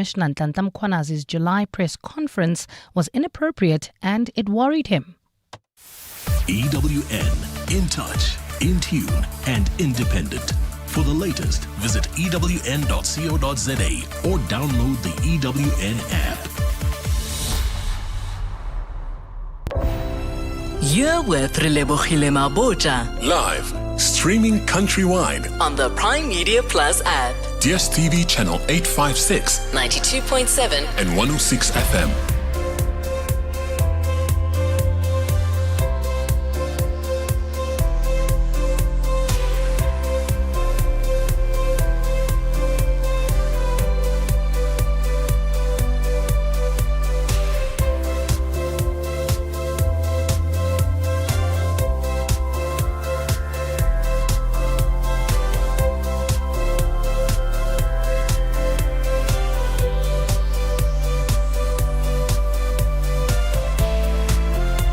Commissioner Nhlanhla Mkhwanazi's July press conference was inappropriate and it worried him. EWN, in touch, in tune and independent. For the latest, visit ewn.co.za or download the EWN app. You're with Relebogile Mabotja Live, streaming countrywide on the Prime Media Plus app. DSTV channel 856, 92.7 and 106 FM.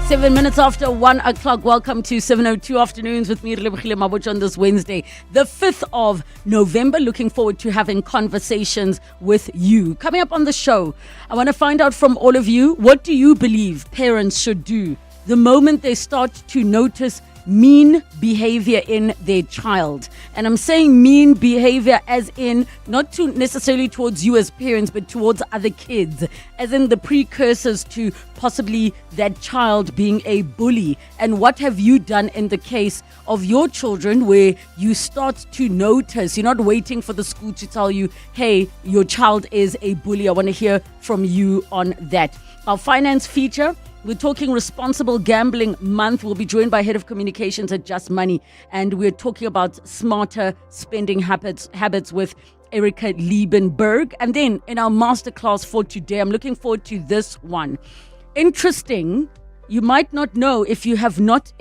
7 minutes after 1 o'clock. Welcome to 7:02 Afternoons with me, Relebogile Mabotja, on this Wednesday, the 5th of November. Looking forward to having conversations with you. Coming up on the show, I want to find out from all of you, what do you believe parents should do the moment they start to notice mean behavior in their child? And I'm saying mean behavior as in not to necessarily towards you as parents, but towards other kids, as in the precursors to possibly that child being a bully. And what have you done in the case of your children where you start to notice, you're not waiting for the school to tell you, hey, your child is a bully. I want to hear from you on that. Our finance feature, we're talking Responsible Gambling Month. We'll be joined by Head of Communications at Just Money. And we're talking about smarter spending habits with Erica Liebenberg. And then in our masterclass for today, I'm looking forward to this one. Interesting, you might not know if you have not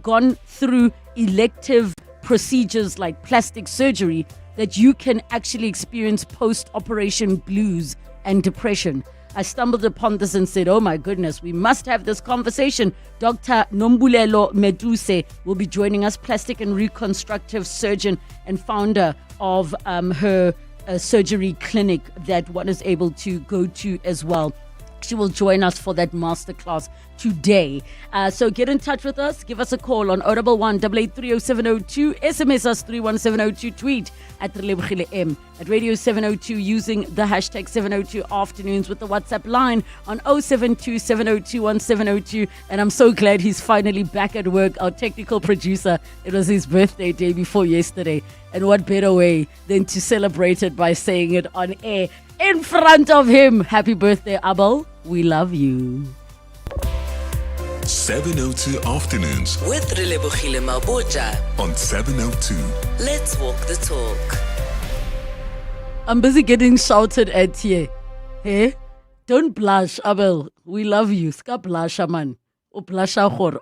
gone through elective procedures like plastic surgery that you can actually experience post-operation blues and depression. I stumbled upon this and said, oh my goodness, we must have this conversation. Dr. Nombulelo Meduse will be joining us, plastic and reconstructive surgeon and founder of her surgery clinic that one is able to go to as well. She will join us for that masterclass today. So get in touch with us. Give us a call on 011 8830702. SMS us 31702. Tweet at Relebogile M at Radio 702 using the hashtag 702 Afternoons with the WhatsApp line on 072 702 1702. And I'm so glad he's finally back at work. Our technical producer, it was his birthday day before yesterday. And what better way than to celebrate it by saying it on air in front of him. Happy birthday, Abel. We love you. 702 Afternoons with Relebogile Mabotja on 702. Let's walk the talk. I'm busy getting shouted at here. Hey? Don't blush, Abel. We love you. Ska blusha, man.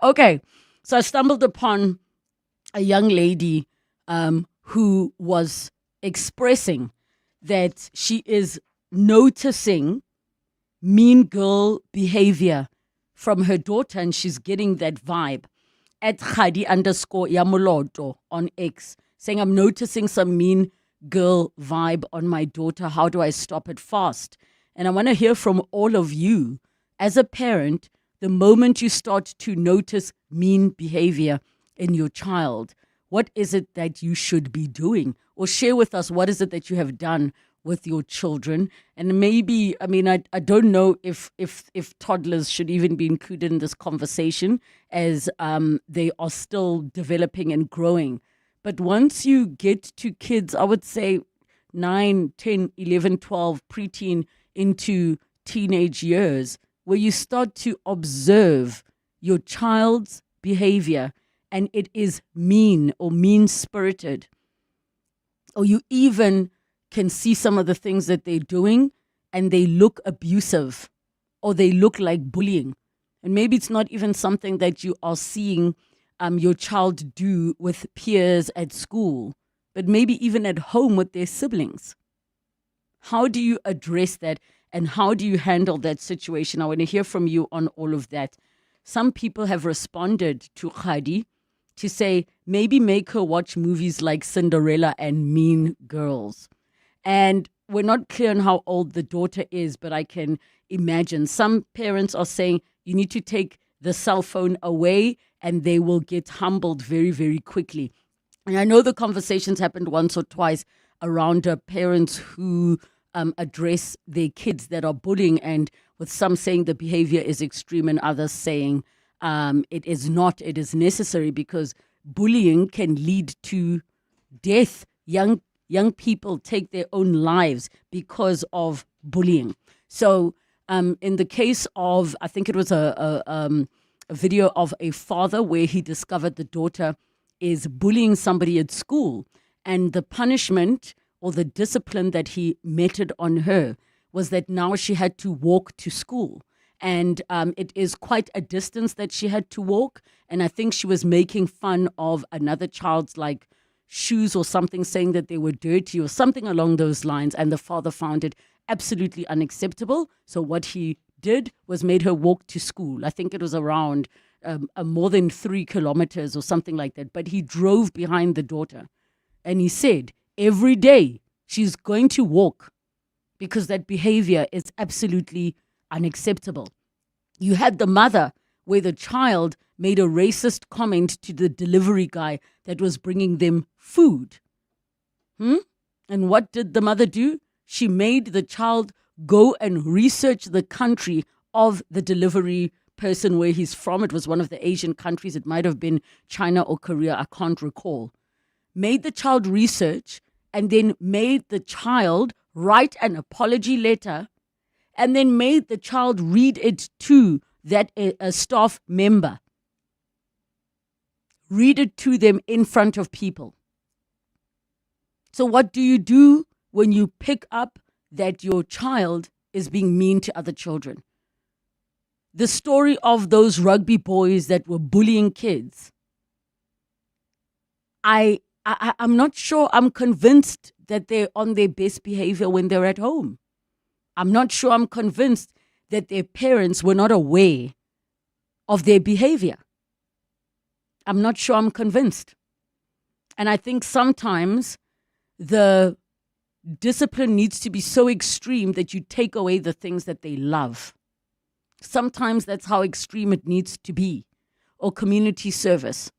Okay. So I stumbled upon a young lady who was expressing that she is noticing mean girl behavior from her daughter, and she's getting that vibe at Khadi_Yamoloto on X, saying, I'm noticing some mean girl vibe on my daughter. How do I stop it fast? And I want to hear from all of you as a parent, the moment you start to notice mean behavior in your child, what is it that you should be doing? Or share with us, what is it that you have done with your children? And maybe, I don't know if toddlers should even be included in this conversation, as they are still developing and growing. But once you get to kids, I would say 9, 10, 11, 12, preteen into teenage years, where you start to observe your child's behavior and it is mean or mean-spirited, or you even can see some of the things that they're doing and they look abusive or they look like bullying. And maybe it's not even something that you are seeing your child do with peers at school, but maybe even at home with their siblings. How do you address that and how do you handle that situation? I want to hear from you on all of that. Some people have responded to Khadi to say, maybe make her watch movies like Cinderella and Mean Girls. And we're not clear on how old the daughter is, but I can imagine some parents are saying you need to take the cell phone away and they will get humbled very, very quickly. And I know the conversations happened once or twice around parents who address their kids that are bullying, and with some saying the behavior is extreme and others saying it is not, it is necessary, because bullying can lead to death. Young people take their own lives because of bullying. So in the case of, I think it was a video of a father where he discovered the daughter is bullying somebody at school, and the punishment or the discipline that he meted on her was that now she had to walk to school. And it is quite a distance that she had to walk. And I think she was making fun of another child's like shoes or something, saying that they were dirty or something along those lines. And the father found it absolutely unacceptable. So what he did was made her walk to school. I think it was around more than 3 kilometers or something like that. But he drove behind the daughter and he said, every day she's going to walk, because that behavior is absolutely unacceptable. You had the mother where the child made a racist comment to the delivery guy that was bringing them food. And what did the mother do? She made the child go and research the country of the delivery person, where he's from. It was one of the Asian countries. It might have been China or Korea. I can't recall. Made the child research and then made the child write an apology letter and then made the child read it to that a staff member. Read it to them in front of people. So what do you do when you pick up that your child is being mean to other children? The story of those rugby boys that were bullying kids, I'm not sure. I'm convinced that they're on their best behavior when they're at home. I'm not sure. I'm convinced that their parents were not aware of their behavior. I'm not sure. I'm convinced. And I think sometimes the discipline needs to be so extreme that you take away the things that they love. Sometimes that's how extreme it needs to be. Or community service.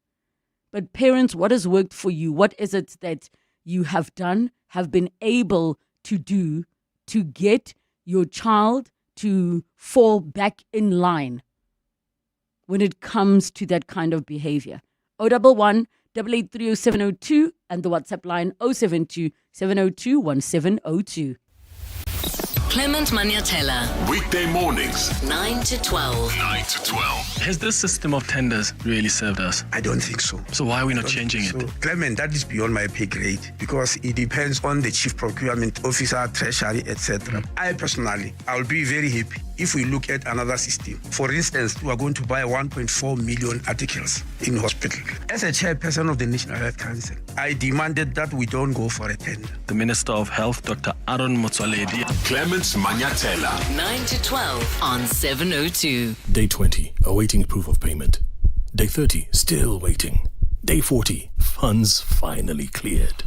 But parents, what has worked for you? What is it that you have done, have been able to do to get your child to fall back in line when it comes to that kind of behavior? 011 883 0702 and the WhatsApp line 072 702 1702. Clement Maniatella, Weekday mornings, 9 to 12. 9 to 12. Has this system of tenders really served us? I don't think so. So why are we not changing it? So, Clement, that is beyond my pay grade, because it depends on the chief procurement officer, treasury, etc. I personally, I'll be very happy if we look at another system. For instance, we are going to buy 1.4 million articles in hospital. As a chairperson of the National Health Council, I demanded that we don't go for a tender. The Minister of Health, Dr. Aaron Motsoaledi. Clement Maniatella. 9 to 12 on 702. Day 20, awaiting proof of payment. Day 30, still waiting. Day 40, funds finally cleared.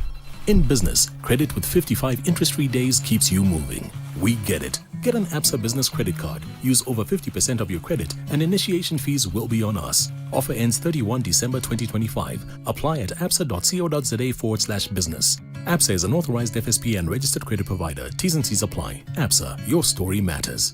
In business, credit with 55 interest-free days keeps you moving. We get it. Get an ABSA Business Credit Card. Use over 50% of your credit and initiation fees will be on us. Offer ends 31 December 2025. Apply at absa.co.za/business. ABSA is an authorized FSP and registered credit provider. T's and C's apply. ABSA, your story matters.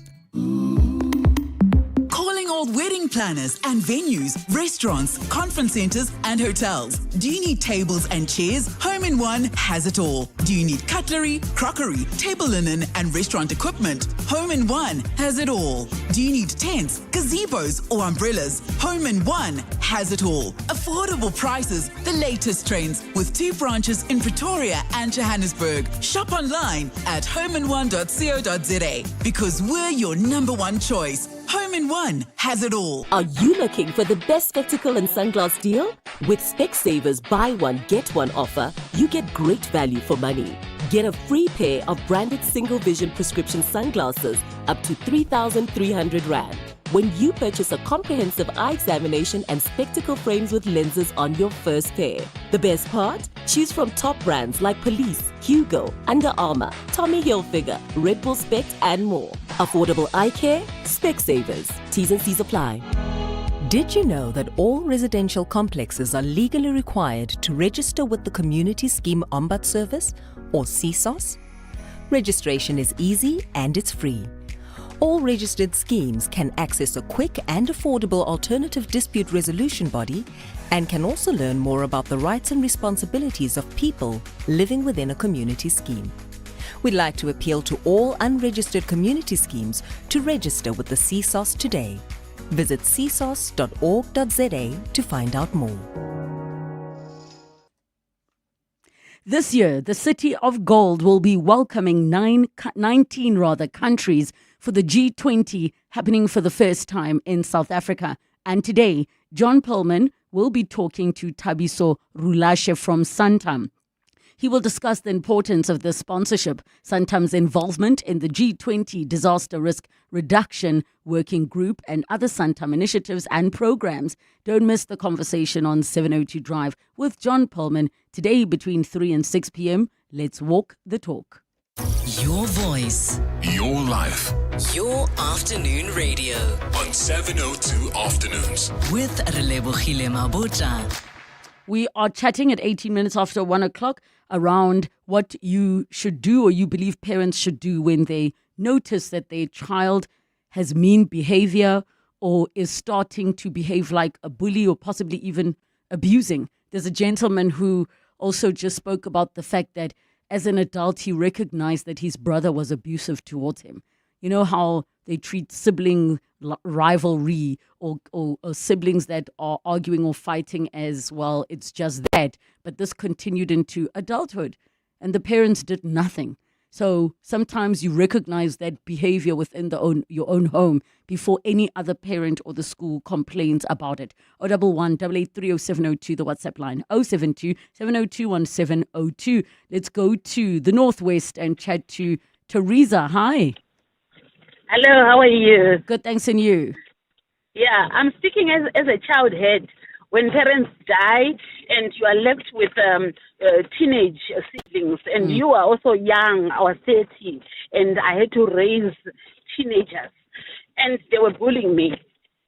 Calling all wedding planners and venues, restaurants, conference centers, and hotels. Do you need tables and chairs? Home in One has it all. Do you need cutlery, crockery, table linen, and restaurant equipment? Home in One has it all. Do you need tents, gazebos, or umbrellas? Home in One has it all. Affordable prices, the latest trends, with 2 branches in Pretoria and Johannesburg. Shop online at homein1.co.za, because we're your #1 choice. Home in One has it all. Are you looking for the best spectacle and sunglass deal? With Specsavers buy one, get one offer, you get great value for money. Get a free pair of branded single vision prescription sunglasses up to 3,300 Rand when you purchase a comprehensive eye examination and spectacle frames with lenses on your first pair. The best part? Choose from top brands like Police, Hugo, Under Armour, Tommy Hilfiger, Red Bull Specs, and more. Affordable eye care? Specsavers. T's and C's apply. Did you know that all residential complexes are legally required to register with the Community Scheme Ombud Service, or CSOS? Registration is easy and it's free. All registered schemes can access a quick and affordable alternative dispute resolution body and can also learn more about the rights and responsibilities of people living within a community scheme. We'd like to appeal to all unregistered community schemes to register with the CSOS today. Visit csos.org.za to find out more. This year, the City of Gold will be welcoming 19 countries for the G20 happening for the first time in South Africa. And today, John Perlman will be talking to Thabiso Rulashe from Santam. He will discuss the importance of this sponsorship, Santam's involvement in the G20 Disaster Risk Reduction Working Group, and other Santam initiatives and programs. Don't miss the conversation on 702 Drive with John Perlman today between 3 and 6 p.m. Let's walk the talk. Your voice. Your life. Your afternoon radio. On 702 Afternoons. With Relebogile Mabotja. We are chatting at 18 minutes after 1 o'clock around what you should do, or you believe parents should do, when they notice that their child has mean behavior or is starting to behave like a bully or possibly even abusing. There's a gentleman who also just spoke about the fact that as an adult, he recognized that his brother was abusive towards him. You know how they treat sibling rivalry or siblings that are arguing or fighting as, well, it's just that. But this continued into adulthood and the parents did nothing. So sometimes you recognize that behavior within your own home before any other parent or the school complains about it. 011 883 0702, the WhatsApp line, 072 702 1702. Let's go to the Northwest and chat to Teresa. Hi. Hello, how are you? Good, thanks, and you? Yeah, I'm speaking as a child head. When parents die and you are left with teenage siblings, and you are also young, I was 30, and I had to raise teenagers, and they were bullying me.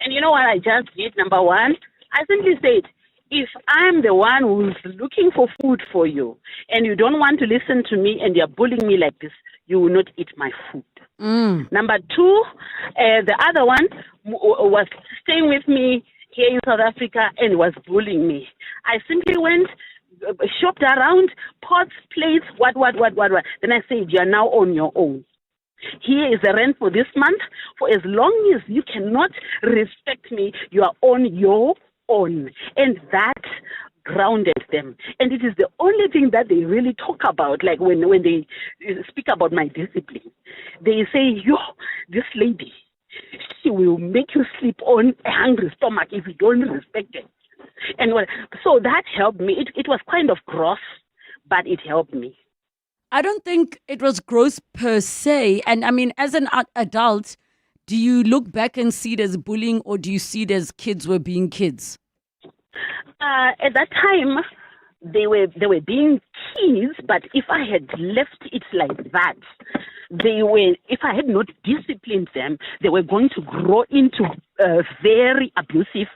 And you know what I just did? Number one, I simply said, if I'm the one who's looking for food for you, and you don't want to listen to me and you're bullying me like this, you will not eat my food. Number two, the other one was staying with me here in South Africa and was bullying me. I simply went, shopped around, pots, plates, what. Then I said, you are now on your own. Here is the rent for this month. For as long as you cannot respect me, you are on your own. And that grounded them. And it is the only thing that they really talk about, like when they speak about my discipline. They say, this lady, she will make you sleep on a hungry stomach if you don't respect it. And so that helped me. It was kind of gross, but it helped me. I don't think it was gross per se. And I mean, as an adult, do you look back and see it as bullying, or do you see it as kids were being kids? At that time, they were being kids, but if I had left it like that, if I had not disciplined them, they were going to grow into very abusive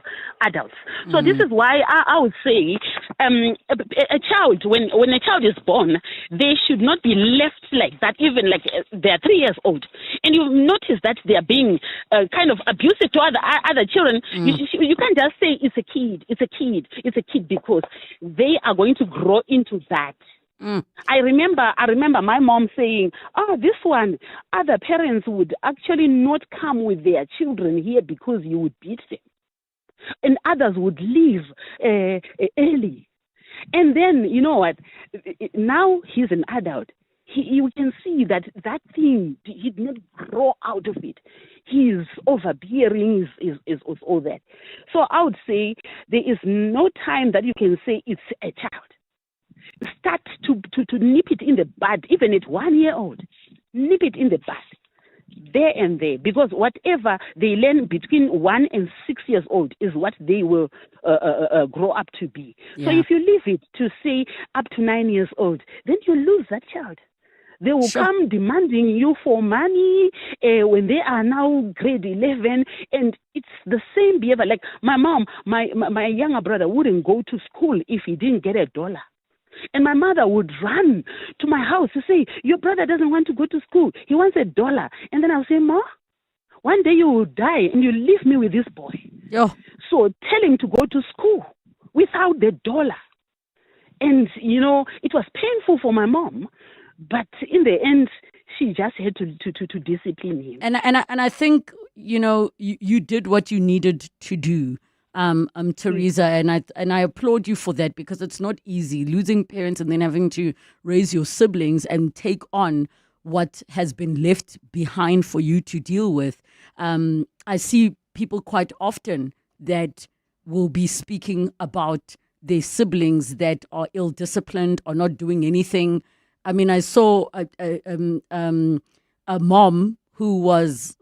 adults. So this is why I would say a child, when a child is born, they should not be left like that, even like they're 3 years old. And you notice that they are being kind of abusive to other children. You can't just say it's a kid, because they are going to grow into that. I remember my mom saying, this one, other parents would actually not come with their children here because you would beat them. And others would leave early. And then, you know what, now he's an adult. You can see that thing, he did not grow out of it. He is overbearing, is all that. So I would say there is no time that you can say it's a child. Start to nip it in the bud, even at 1 year old. Nip it in the bud. there and there, because whatever they learn between 1 and 6 years old is what they will grow up to be. So if you leave it to say up to 9 years old, then you lose that child. They will come demanding you for money when they are now grade 11, and it's the same behavior. Like my mom, my younger brother wouldn't go to school if he didn't get $1. And my mother would run to my house to say, your brother doesn't want to go to school. He wants $1. And then I'll say, Ma, one day you will die and you leave me with this boy. Yo. So tell him to go to school without $1. And, it was painful for my mom. But in the end, she just had to discipline him. And I think, you did what you needed to do, Teresa, and I applaud you for that, because it's not easy losing parents and then having to raise your siblings and take on what has been left behind for you to deal with. I see people quite often that will be speaking about their siblings that are ill-disciplined or not doing anything. I mean, I saw a mom who was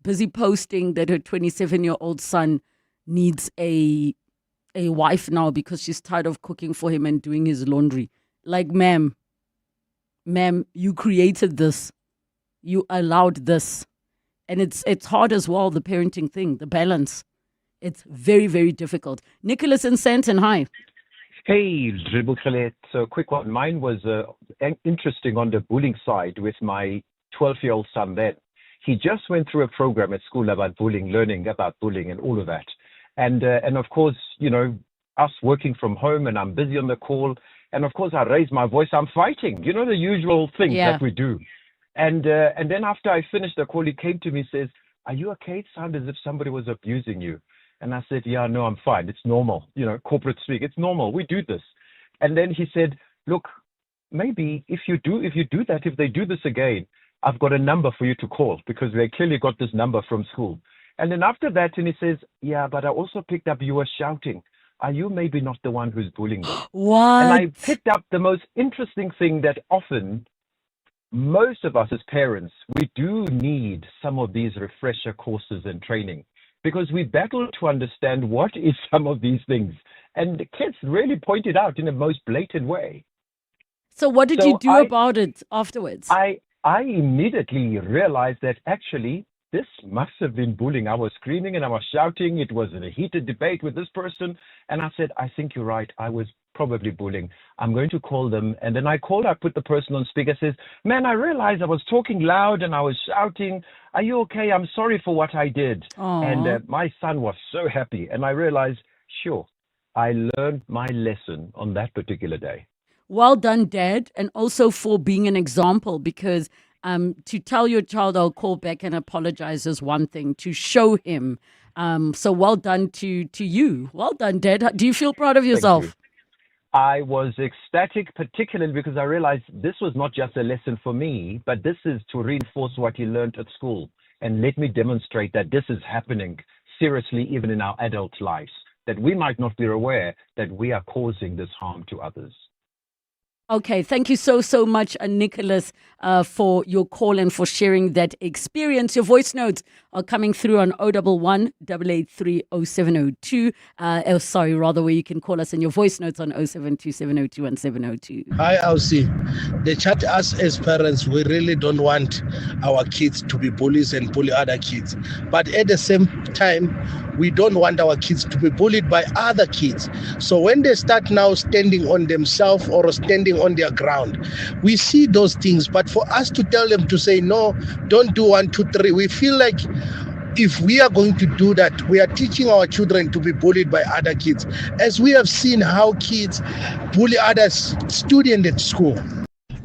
busy posting that her 27-year-old son needs a wife now because she's tired of cooking for him and doing his laundry. Like, ma'am, you created this. You allowed this. And it's hard as well, the parenting thing, the balance. It's very, very difficult. Nicholas in Santon, hi. Hey, Relebogile. So quick one. Mine was interesting on the bullying side with my 12-year-old son then. He just went through a program at school about bullying, learning about bullying and all of that. And of course, us working from home and I'm busy on the call. And of course, I raise my voice. I'm fighting, the usual things that we do. And then after I finished the call, he came to me and says, are you okay? It sounded as if somebody was abusing you. And I said, yeah, no, I'm fine. It's normal. Corporate speak. It's normal. We do this. And then he said, look, maybe if they do this again, I've got a number for you to call because they clearly got this number from school. And then after that, and he says, yeah, but I also picked up you were shouting. Are you maybe not the one who's bullying me? What? And I picked up the most interesting thing that often most of us as parents, we do need some of these refresher courses and training. Because we battle to understand what is some of these things. And the kids really point it out in the most blatant way. So what did you do about it afterwards? I immediately realized that actually this must have been bullying. I was screaming and I was shouting. It was a heated debate with this person. And I said, I think you're right. I was probably bullying. I'm going to call them. And then I put the person on speaker, says, man, I realized I was talking loud and I was shouting. Are you okay? I'm sorry for what I did. Aww. And my son was so happy. And I realized, sure, I learned my lesson on that particular day. Well done, Dad. And also for being an example, because to tell your child I'll call back and apologize is one thing. To show him. So well done to you. Well done, Dad. Do you feel proud of yourself? Thank you. I was ecstatic, particularly because I realized this was not just a lesson for me, but this is to reinforce what he learned at school and let me demonstrate that this is happening seriously even in our adult lives, that we might not be aware that we are causing this harm to others. Okay, thank you so much, Nicholas, for your call and for sharing that experience. Your voice notes are coming through on 011 883 0702. Where you can call us, and your voice notes on 072 702 1702. Hi, Elsie. The chat, us as parents, we really don't want our kids to be bullies and bully other kids. But at the same time, we don't want our kids to be bullied by other kids. So when they start now standing on themselves or standing on their ground, we see those things. But for us to tell them to say, no, don't do 1, 2, 3, we feel like if we are going to do that, we are teaching our children to be bullied by other kids, as we have seen how kids bully other students at school.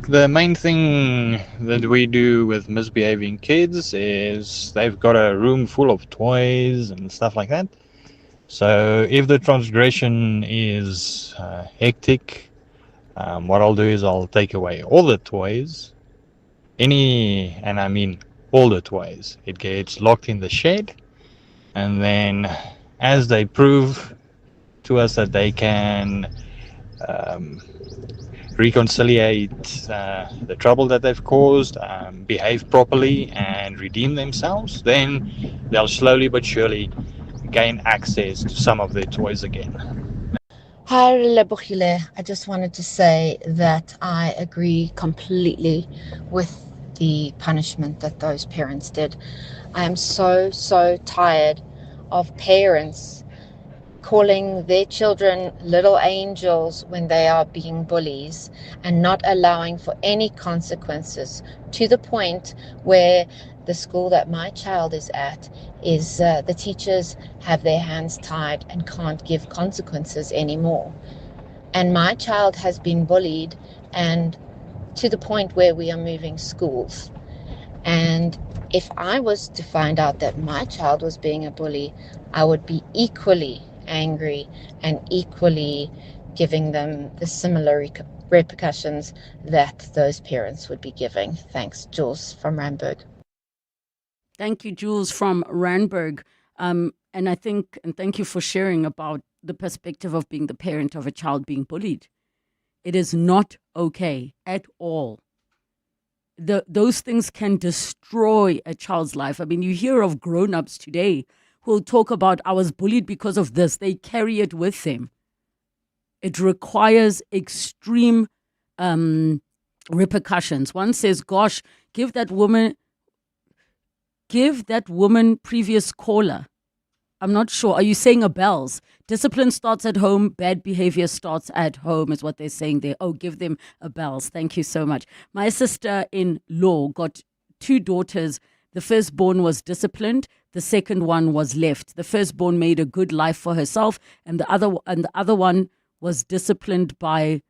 The main thing that we do with misbehaving kids is they've got a room full of toys and stuff like that. So if the transgression is hectic, what I'll do is I'll take away all the toys, all the toys. It gets locked in the shed, and then as they prove to us that they can reconciliate the trouble that they've caused, behave properly, and redeem themselves, then they'll slowly but surely gain access to some of their toys again. Hi, Relebogile. I just wanted to say that I agree completely with the punishment that those parents did. I am so tired of parents calling their children little angels when they are being bullies and not allowing for any consequences, to the point where the school that my child is at is the teachers have their hands tied and can't give consequences anymore. And my child has been bullied, and to the point where we are moving schools. And if I was to find out that my child was being a bully, I would be equally angry and equally giving them the similar repercussions that those parents would be giving. Thanks, Jules from Randburg. Thank you, Jules from Randburg. And thank you for sharing about the perspective of being the parent of a child being bullied. It is not okay at all. Those things can destroy a child's life. I mean, you hear of grown-ups today who will talk about, I was bullied because of this. They carry it with them. It requires extreme repercussions. One says, gosh, give that woman previous caller. I'm not sure. Are you saying a bells? Discipline starts at home. Bad behavior starts at home is what they're saying there. Oh, give them a bells. Thank you so much. My sister-in-law got 2 daughters. The firstborn was disciplined. The second one was left. The firstborn made a good life for herself, and the other one was disciplined by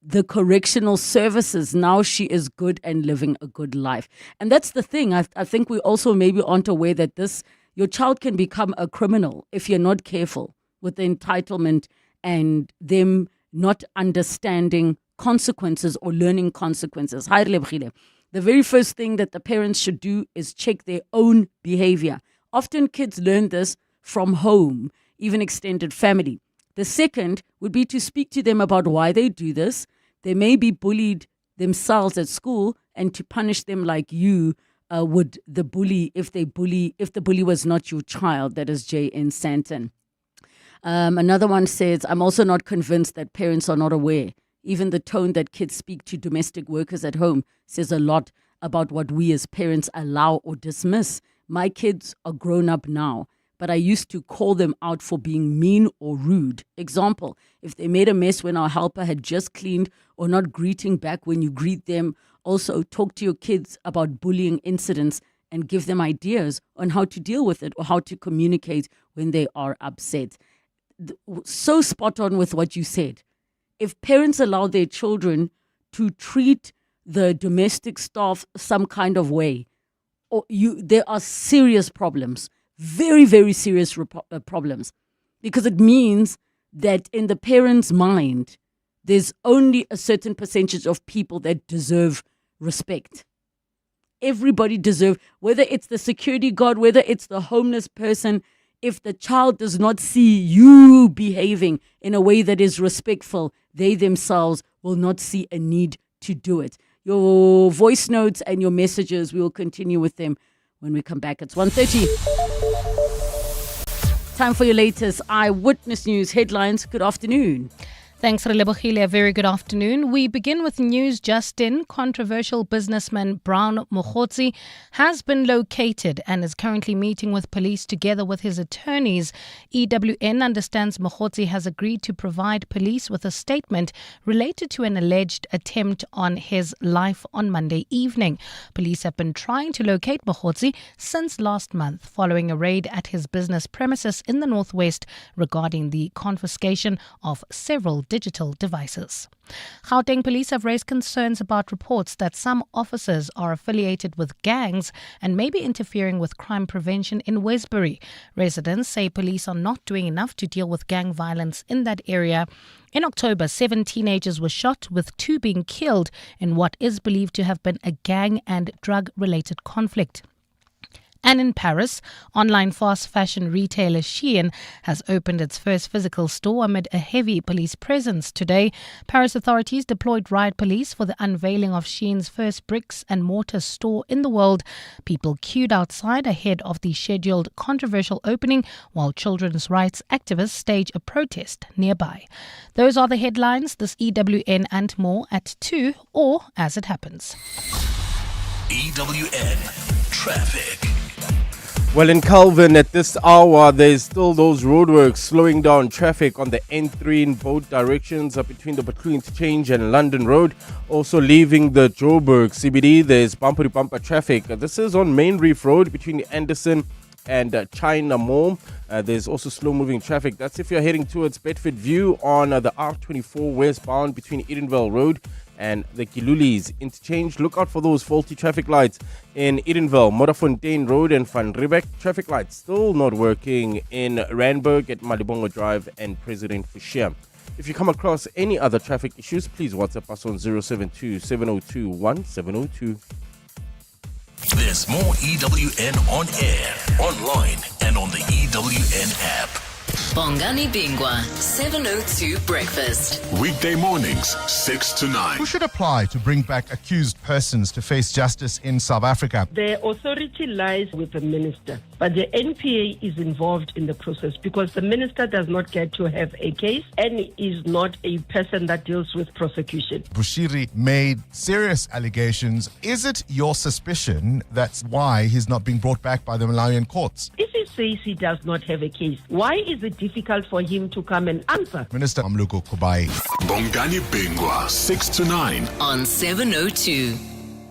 the correctional services. Now she is good and living a good life. And that's the thing. I think we also maybe aren't aware that your child can become a criminal if you're not careful with the entitlement and them not understanding consequences or learning consequences. Hi, Relebogile. The very first thing that the parents should do is check their own behavior. Often kids learn this from home, even extended family. The second would be to speak to them about why they do this. They may be bullied themselves at school, and to punish them like you would the bully if the bully was not your child. That is Jay in Santon. Another one says, I'm also not convinced that parents are not aware. Even the tone that kids speak to domestic workers at home says a lot about what we as parents allow or dismiss. My kids are grown up now, but I used to call them out for being mean or rude. Example, if they made a mess when our helper had just cleaned, or not greeting back when you greet them. Also, talk to your kids about bullying incidents and give them ideas on how to deal with it or how to communicate when they are upset. So spot on with what you said. If parents allow their children to treat the domestic staff some kind of way, there are serious problems, very, very serious problems, because it means that in the parent's mind, there's only a certain percentage of people that deserve respect. Everybody deserves, whether it's the security guard, whether it's the homeless person, if the child does not see you behaving in a way that is respectful, they themselves will not see a need to do it. Your voice notes and your messages, we will continue with them when we come back. It's 1:30. Time for your latest Eyewitness News headlines. Good afternoon. Thanks, Relebogile. A very good afternoon. We begin with news just in. Controversial businessman Brown Mabotja has been located and is currently meeting with police together with his attorneys. EWN understands Mabotja has agreed to provide police with a statement related to an alleged attempt on his life on Monday evening. Police have been trying to locate Mabotja since last month following a raid at his business premises in the northwest regarding the confiscation of several digital devices. Gauteng police have raised concerns about reports that some officers are affiliated with gangs and may be interfering with crime prevention in Westbury. Residents say police are not doing enough to deal with gang violence in that area. In October, 7 teenagers were shot, with 2 being killed in what is believed to have been a gang and drug-related conflict. And in Paris, online fast fashion retailer Shein has opened its first physical store amid a heavy police presence today. Paris authorities deployed riot police for the unveiling of Shein's first bricks and mortar store in the world. People queued outside ahead of the scheduled controversial opening, while children's rights activists stage a protest nearby. Those are the headlines, this EWN and more at 2 or as it happens. EWN Traffic. Well, in Calvin at this hour, there's still those roadworks slowing down traffic on the N3 in both directions up between the Butlu Interchange and London Road. Also leaving the Joburg CBD, there's bumper-to-bumper traffic. This is on Main Reef Road between Anderson and China Mall. There's also slow-moving traffic. That's if you're heading towards Bedford View on the R24 westbound between Edenvale Road and the Kilulis Interchange. Look out for those faulty traffic lights in Edenvale, Modderfontein Road and Van Riebeck. Traffic lights still not working in Randburg at Malibongo Drive and President Fushia. If you come across any other traffic issues, please WhatsApp us on 072-702-1702. There's more EWN on air, online, and on the EWN app. Bongani Bingwa, 702 Breakfast. Weekday mornings, 6 to 9. Who should apply to bring back accused persons to face justice in South Africa? The authority lies with the minister, but the NPA is involved in the process because the minister does not get to have a case and is not a person that deals with prosecution. Bushiri made serious allegations. Is it your suspicion that's why he's not being brought back by the Malawian courts? If he says he does not have a case, why is it difficult for him to come and answer? Minister Amluko Kubai. Bongani Bingwa, 6 to 9. On 702.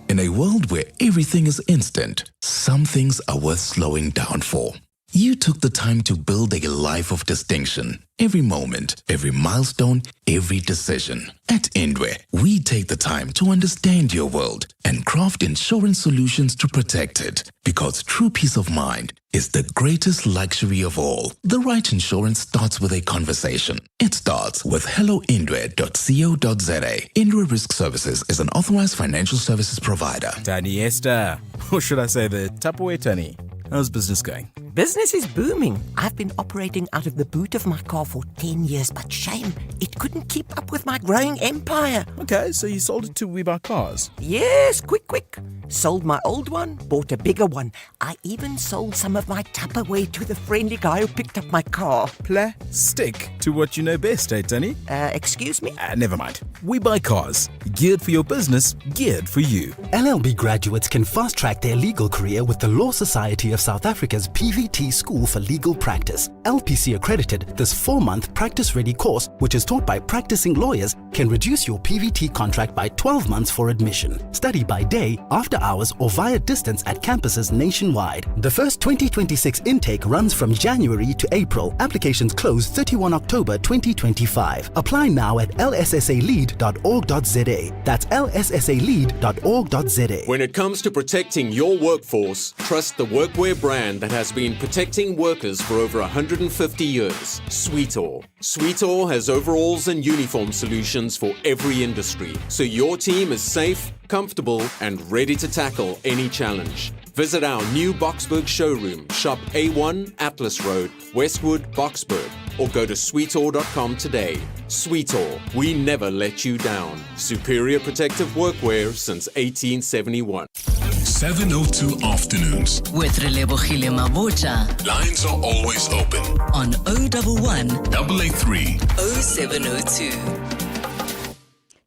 In a world where everything is instant, some things are worth slowing down for. You took the time to build a life of distinction. Every moment, every milestone, every decision. At Indwe, we take the time to understand your world and craft insurance solutions to protect it. Because true peace of mind is the greatest luxury of all. The right insurance starts with a conversation. It starts with helloindwe.co.za. Indwe Risk Services is an authorized financial services provider. Tani Esther, or should I say the Tupperware Tani? How's business going? Business is booming. I've been operating out of the boot of my car for 10 years, but shame, it couldn't keep up with my growing empire. Okay, so you sold it to We Buy Cars? Yes, quick. Sold my old one, bought a bigger one. I even sold some of my Tupperware to the friendly guy who picked up my car. Stick to what you know best, eh, Tony? Excuse me? Never mind. We Buy Cars. Geared for your business, geared for you. LLB graduates can fast-track their legal career with the Law Society of South Africa's PVT School for Legal Practice. LPC accredited, this 4-month practice-ready course, which is taught by practicing lawyers, can reduce your PVT contract by 12 months for admission. Study by day, after hours, or via distance at campuses nationwide. The first 2026 intake runs from January to April. Applications close 31 October 2025. Apply now at lssalead.org.za. That's lssalead.org.za. When it comes to protecting your workforce, trust the workwear brand that has been protecting workers for over 150 years. Sweetall. Sweetall has overalls and uniform solutions for every industry, so your team is safe, comfortable, and ready to tackle any challenge. Visit our new Boksburg showroom, shop A1 Atlas Road, Westwood, Boksburg, or go to sweetall.com today. Sweetall, we never let you down. Superior protective workwear since 1871. 702 afternoons. With Relebogile Mabotja. Lines are always open. On 011 883 0702.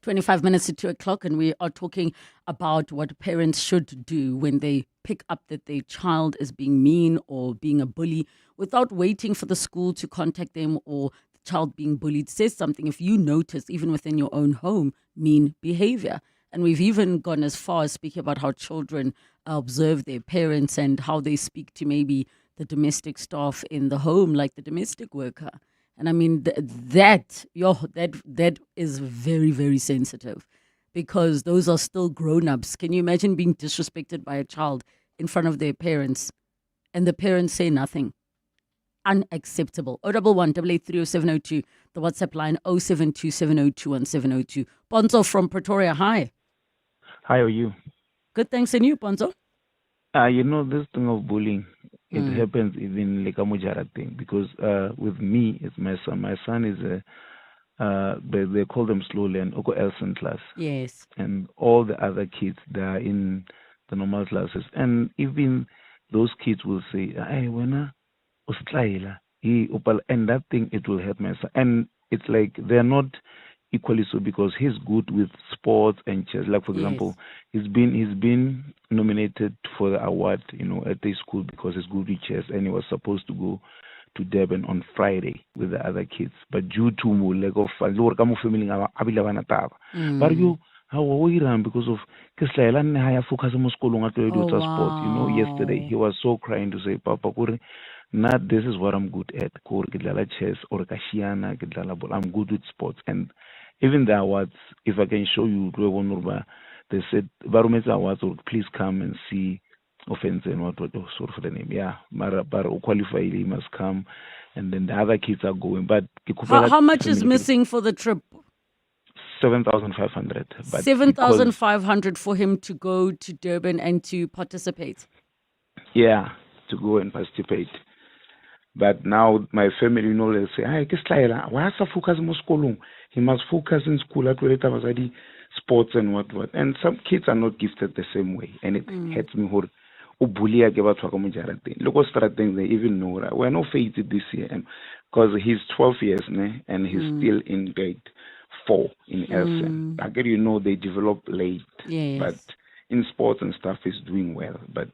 25 minutes to 2 o'clock, and we are talking about what parents should do when they pick up that their child is being mean or being a bully without waiting for the school to contact them or the child being bullied. Says something if you notice, even within your own home, mean behavior. And we've even gone as far as speaking about how children observe their parents and how they speak to maybe the domestic staff in the home, like the domestic worker. And I mean, that is very, very sensitive because those are still grown-ups. Can you imagine being disrespected by a child in front of their parents and the parents say nothing? Unacceptable. 011-883-0702. The WhatsApp line 0727021702. Ponzo from Pretoria. Hi. Hi, how are you? Good, thanks. And you, Ponzo? This thing of bullying, it happens even like a Mujara thing because with me, it's my son. My son is they call them slow learn, Oko Elson class. Yes. And all the other kids, they are in the normal classes. And even those kids will say, hey, when and that thing, it will help my son. And it's like they're not equally so because he's good with sports and chess. Like for example, he's been nominated for the award, at the school because he's good with chess, and he was supposed to go to Durban on Friday with the other kids, but due to like of but you how we ran because of focus on sports. Yesterday he was so crying to say, Papa, not this is what I'm good at. Chess or kashiana, I'm good with sports. And even the awards, if I can show you, they said, Barometer Awards, please come and see Offense and what sort of the name. Yeah, but qualify, he must come. And then the other kids are going. But how much is missing for the trip? 7,500. 7,500 for him to go to Durban and to participate. Yeah, to go and participate. But now my family, they say, why focus on school? He must focus in school at sports and what. And some kids are not gifted the same way. And it hurts me. Look what things they even know. We're not fated this year. Because he's 12 years and he's still in grade 4 in Elsen. They develop late. Yes. But in sports and stuff, he's doing well. But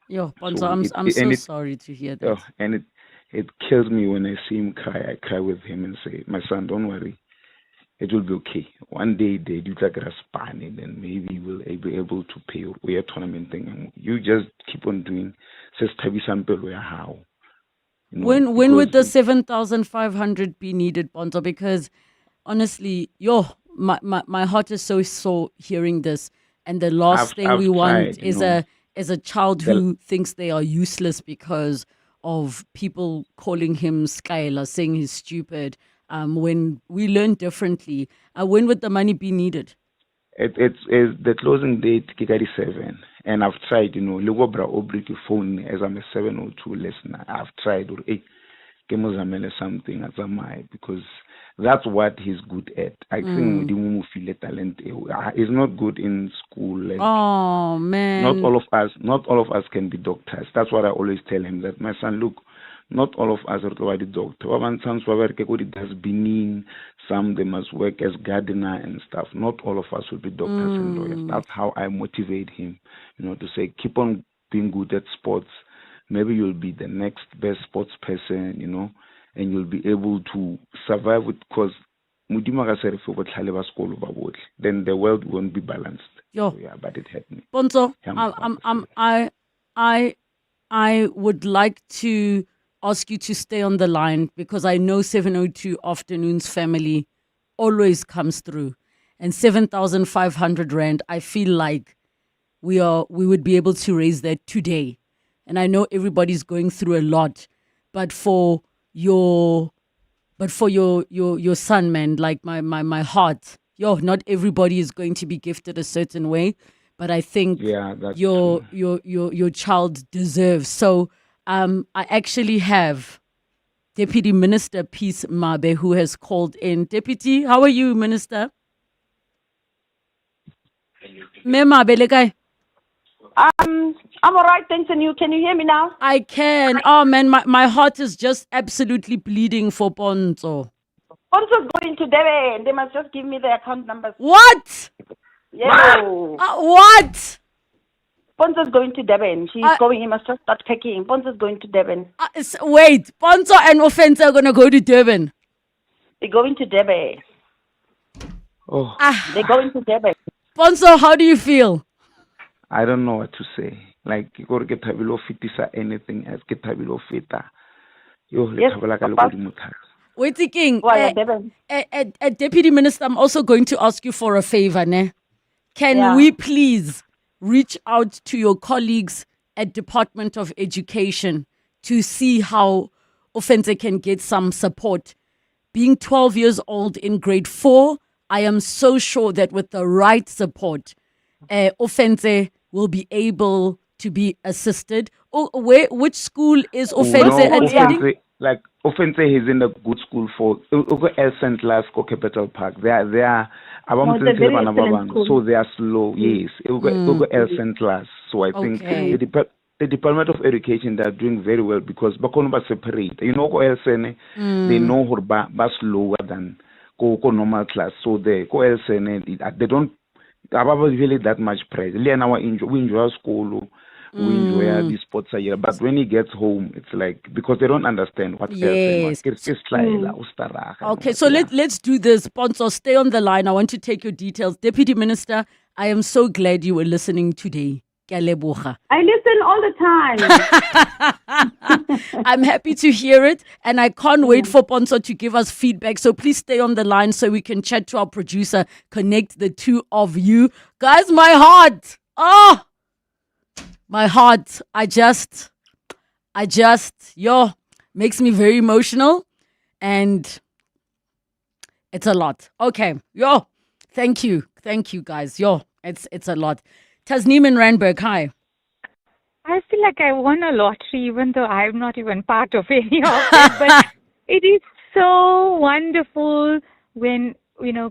Bonzo, I'm so sorry to hear that. And it kills me when I see him cry. I cry with him and say, my son, don't worry. It will be okay. One day they do like a span and then maybe we'll be able to pay your tournament thing. And you just keep on doing how. When would the 7,500 be needed, Bonzo? Because honestly, my heart is so sore hearing this. And the last thing we want is a child who thinks they are useless because of people calling him Skylar, saying he's stupid. When we learn differently, when would the money be needed? It's the closing date, Kikari 7. And I've tried, Lugobra Obriki phone as I'm a 702 listener. I've tried, something as am I, because that's what he's good at. I think feel talent. He's not good in school. Like, oh man! Not all of us can be doctors. That's what I always tell him. That my son, look, not all of us are the doctor. Some they must work as gardener and stuff. Not all of us will be doctors and lawyers. That's how I motivate him. To say keep on being good at sports. Maybe you'll be the next best sports person. And you'll be able to survive it because then the world won't be balanced. So, yeah, but it hurt me. Bonzo, I would like to ask you to stay on the line because I know 702 Afternoons family always comes through. And 7,500 Rand, I feel like we would be able to raise that today. And I know everybody's going through a lot, but for your son, man, like my heart, not everybody is going to be gifted a certain way, but I think your child deserves. So I actually have Deputy Minister Peace Mabe who has called in. Deputy, how are you, Minister? I'm all right, thanks. And you? Can you hear me now? I can. Oh, man, my heart is just absolutely bleeding for Ponzo. Ponzo's going to Durban. They must just give me the account numbers. What? Yeah. What? Ponzo's going to Durban. He's going. He must just start packing. Ponzo's going to Durban. Wait. Ponzo and Offense are going to go to Durban. They're going to Durban. Oh. They're going to Durban. Ponzo, how do you feel? I don't know what to say. Like, you go get below 50 anything else, get below 50. Yes, wait, King. Deputy Minister, I'm also going to ask you for a favor, ne? Can we please reach out to your colleagues at Department of Education to see how Offense can get some support? Being 12 years old in grade 4, I am so sure that with the right support, Offense will be able to be assisted. Which school is Offense No, attending? Offense is in a good school for El St. Lasco Capital Park. They are No, it's a very excellent school. so they are slow. Yes, El St. Las. So I think Okay. the Department of Education, they are doing very well because Bakono separate. You know, El Sene, they know who ba slower than go normal class. So they go El Sene, they don't have really that much price. We enjoy school. We enjoy these sports here, but when he gets home, it's like because they don't understand what Yes. else. Okay, so let's do this. Sponsor, stay on the line. I want to take your details. Deputy Minister, I am so glad you were listening today. Ke a leboga. I listen all the time. I'm happy to hear it, and I can't wait for Ponzo to give us feedback. So please stay on the line so we can chat to our producer, connect the two of you. Guys, my heart. My heart. Makes me very emotional, and it's a lot. Okay, thank you guys. It's a lot. Tasneem in Randburg, hi. I feel like I won a lottery, even though I'm not even part of any of it. But it is so wonderful when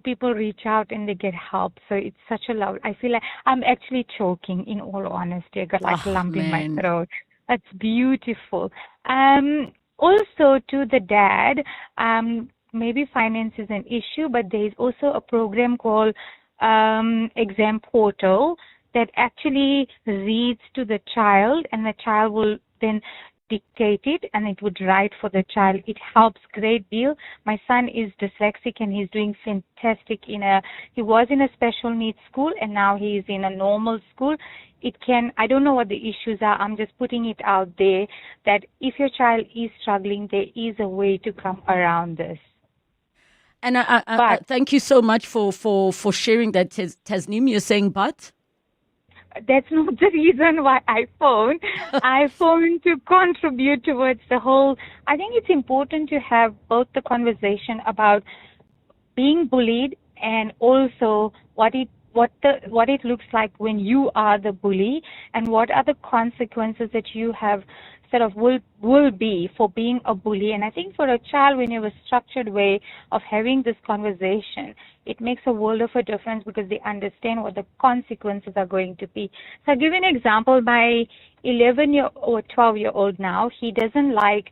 people reach out and they get help. So it's such a love. I feel like I'm actually choking. In all honesty, I got like a lump in my throat. That's beautiful. Also to the dad, maybe finance is an issue, but there is also a program called Exam Portal that actually reads to the child, and the child will then dictate it and it would write for the child. It helps great deal. My son is dyslexic and he's doing fantastic he was in a special needs school and now he's in a normal school. I don't know what the issues are. I'm just putting it out there that if your child is struggling, there is a way to come around this. And I thank you so much for sharing that, Tasneem. You're saying but? That's not the reason why I phoned. I phoned to contribute towards the whole. I think it's important to have both the conversation about being bullied and also what it looks like when you are the bully, and what are the consequences that you have sort of will be for being a bully. And I think for a child, when you have a structured way of having this conversation, it makes a world of a difference because they understand what the consequences are going to be. So I'll give you an example. My 11-year or 12-year-old now, he doesn't like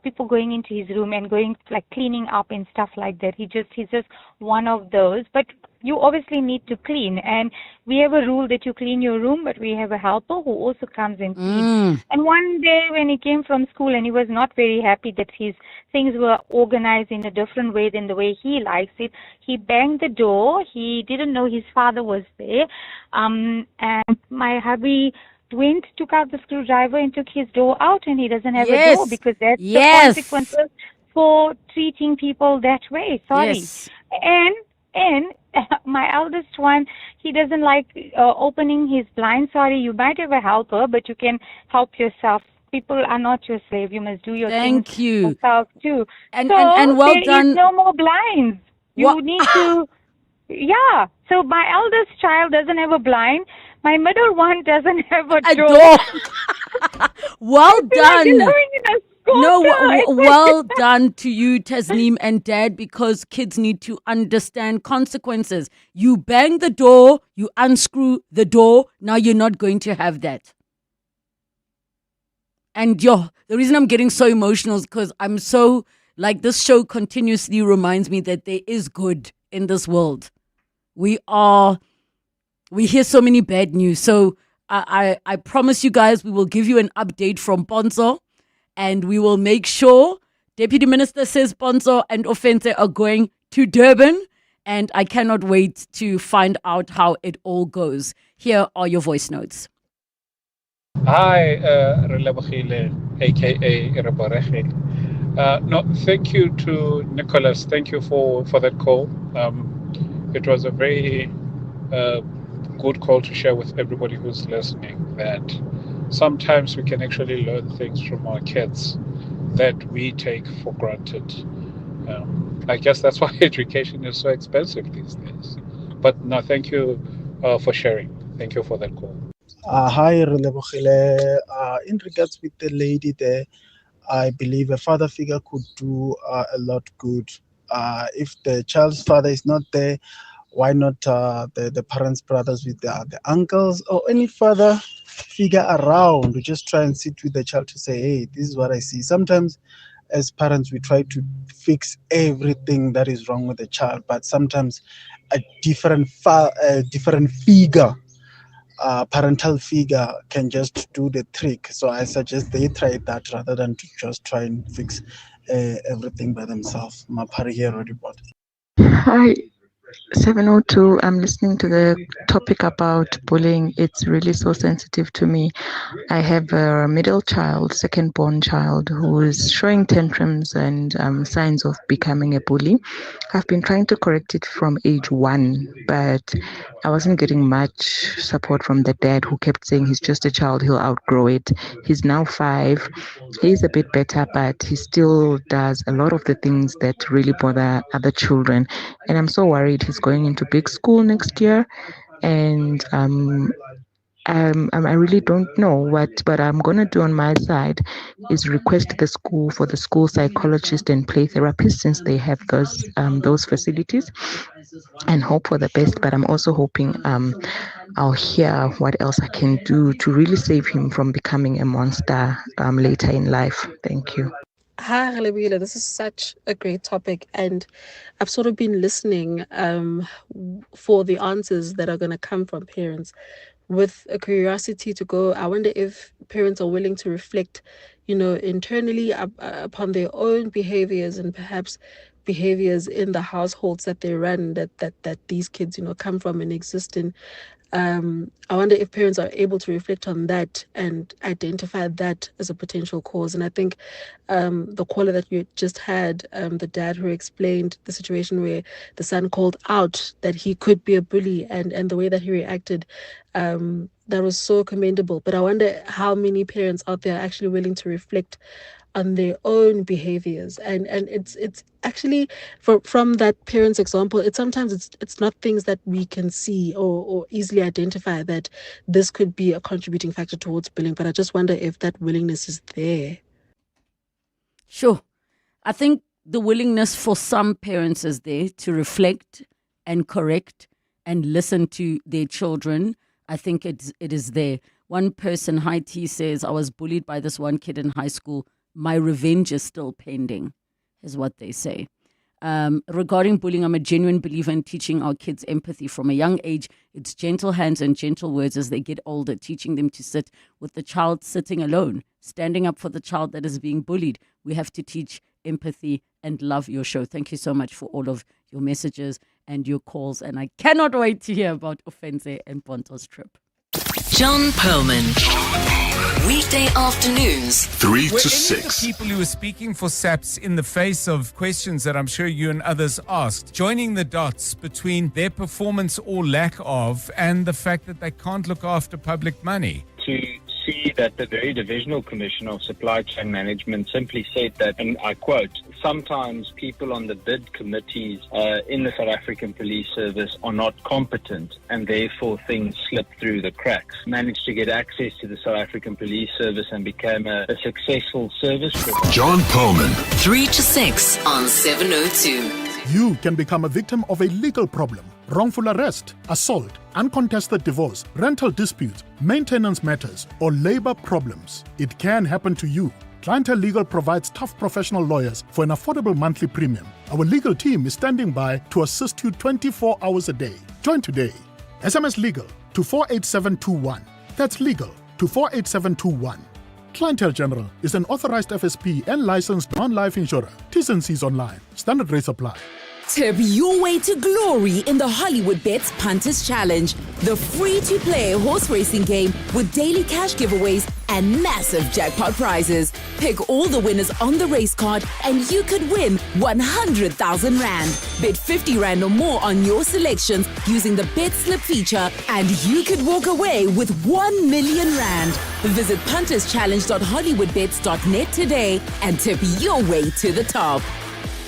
people going into his room and going like cleaning up and stuff like that. He's just one of those. But you obviously need to clean, and we have a rule that you clean your room, but we have a helper who also comes and cleans. And one day when he came from school and he was not very happy that his things were organized in a different way than the way he likes it, he banged the door. He didn't know his father was there. And my hubby took out the screwdriver and took his door out, and he doesn't have a door because that's the consequences for treating people that way. Sorry. Yes. And my eldest one, he doesn't like opening his blind. Sorry, you might have a helper, but you can help yourself. People are not your slave. You must do your things yourself too. And so well there done. is no more blinds. You need to. Yeah. So my eldest child doesn't have a blind. My middle one doesn't have a door. Well done. No, well done to you, Tasneem and Dad, because kids need to understand consequences. You bang the door, you unscrew the door, now you're not going to have that. And the reason I'm getting so emotional is because I'm so, this show continuously reminds me that there is good in this world. We hear so many bad news. So I promise you guys, we will give you an update from Ponzo. And we will make sure Deputy Minister says Ponzo and Offense are going to Durban. And I cannot wait to find out how it all goes. Here are your voice notes. Hi, Relebogile, a.k.a. Ireboregile. No, thank you to Nicholas. Thank you for that call. It was a very good call to share with everybody who's listening, that sometimes we can actually learn things from our kids that we take for granted. I guess that's why education is so expensive these days. But no, thank you for sharing. Thank you for that call. Hi, Relebogile. In regards with the lady there, I believe a father figure could do a lot good. If the child's father is not there, why not the parents' brothers with the uncles or any father figure around to just try and sit with the child to say, hey, this is what I see. Sometimes as parents, we try to fix everything that is wrong with the child, but sometimes a different figure, parental figure, can just do the trick. So I suggest they try that rather than to just try and fix everything by themselves. Mapari here, report. Hi, 702. I'm listening to the topic about bullying. It's really so sensitive to me. I have a middle child, second born child, who is showing tantrums and signs of becoming a bully. I've been trying to correct it from age 1, but I wasn't getting much support from the dad, who kept saying he's just a child, he'll outgrow it. He's now 5. He's a bit better, but he still does a lot of the things that really bother other children. And I'm so worried. He's going into big school next year, and I really don't know what I'm going to do on my side is request the school for the school psychologist and play therapist, since they have those facilities, and hope for the best. But I'm also hoping I'll hear what else I can do to really save him from becoming a monster later in life. Thank you. Hi, Relebogile. This is such a great topic, and I've sort of been listening for the answers that are going to come from parents with a curiosity to go. I wonder if parents are willing to reflect, internally upon their own behaviors and perhaps behaviors in the households that they run, that these kids, come from and exist in. I wonder if parents are able to reflect on that and identify that as a potential cause. And I think the caller that you just had, the dad who explained the situation where the son called out that he could be a bully, and the way that he reacted, that was so commendable. But I wonder how many parents out there are actually willing to reflect on their own behaviors, and it's actually from that parent's example, it's not things that we can see or easily identify that this could be a contributing factor towards bullying. But I just wonder if that willingness is there. Sure. I think the willingness for some parents is there to reflect and correct and listen to their children. I think it is there. One person, High T, says, I was bullied by this one kid in high school. My revenge is still pending, is what they say. Regarding bullying, I'm a genuine believer in teaching our kids empathy from a young age. It's gentle hands and gentle words as they get older, teaching them to sit with the child sitting alone, standing up for the child that is being bullied. We have to teach empathy and love your show. Thank you so much for all of your messages and your calls. And I cannot wait to hear about Ofense and Ponto's trip. John Perlman. Weekday afternoons, 3 Were to any of the 6. people who were speaking for SAPS in the face of questions that I'm sure you and others asked, joining the dots between their performance or lack of and the fact that they can't look after public money? To see that the very Divisional Commissioner of Supply Chain Management simply said that, and I quote, sometimes people on the bid committees in the South African Police Service are not competent and therefore things slip through the cracks. Managed to get access to the South African Police Service and became a successful service provider. John Perlman. 3 to 6 on 702. You can become a victim of a legal problem: wrongful arrest, assault, uncontested divorce, rental disputes, maintenance matters, or labor problems. It can happen to you. Clientele Legal provides tough professional lawyers for an affordable monthly premium. Our legal team is standing by to assist you 24 hours a day. Join today. SMS Legal to 48721. That's legal to 48721. Clientele General is an authorized FSP and licensed non-life insurer. T's and C's online. Standard rates apply. Tip your way to glory in the Hollywood Bets Punters Challenge, the free-to-play horse racing game with daily cash giveaways and massive jackpot prizes. Pick all the winners on the race card and you could win 100,000 Rand. Bet 50 Rand or more on your selections using the Bet Slip feature and you could walk away with 1 million Rand. Visit punterschallenge.hollywoodbets.net today and tip your way to the top.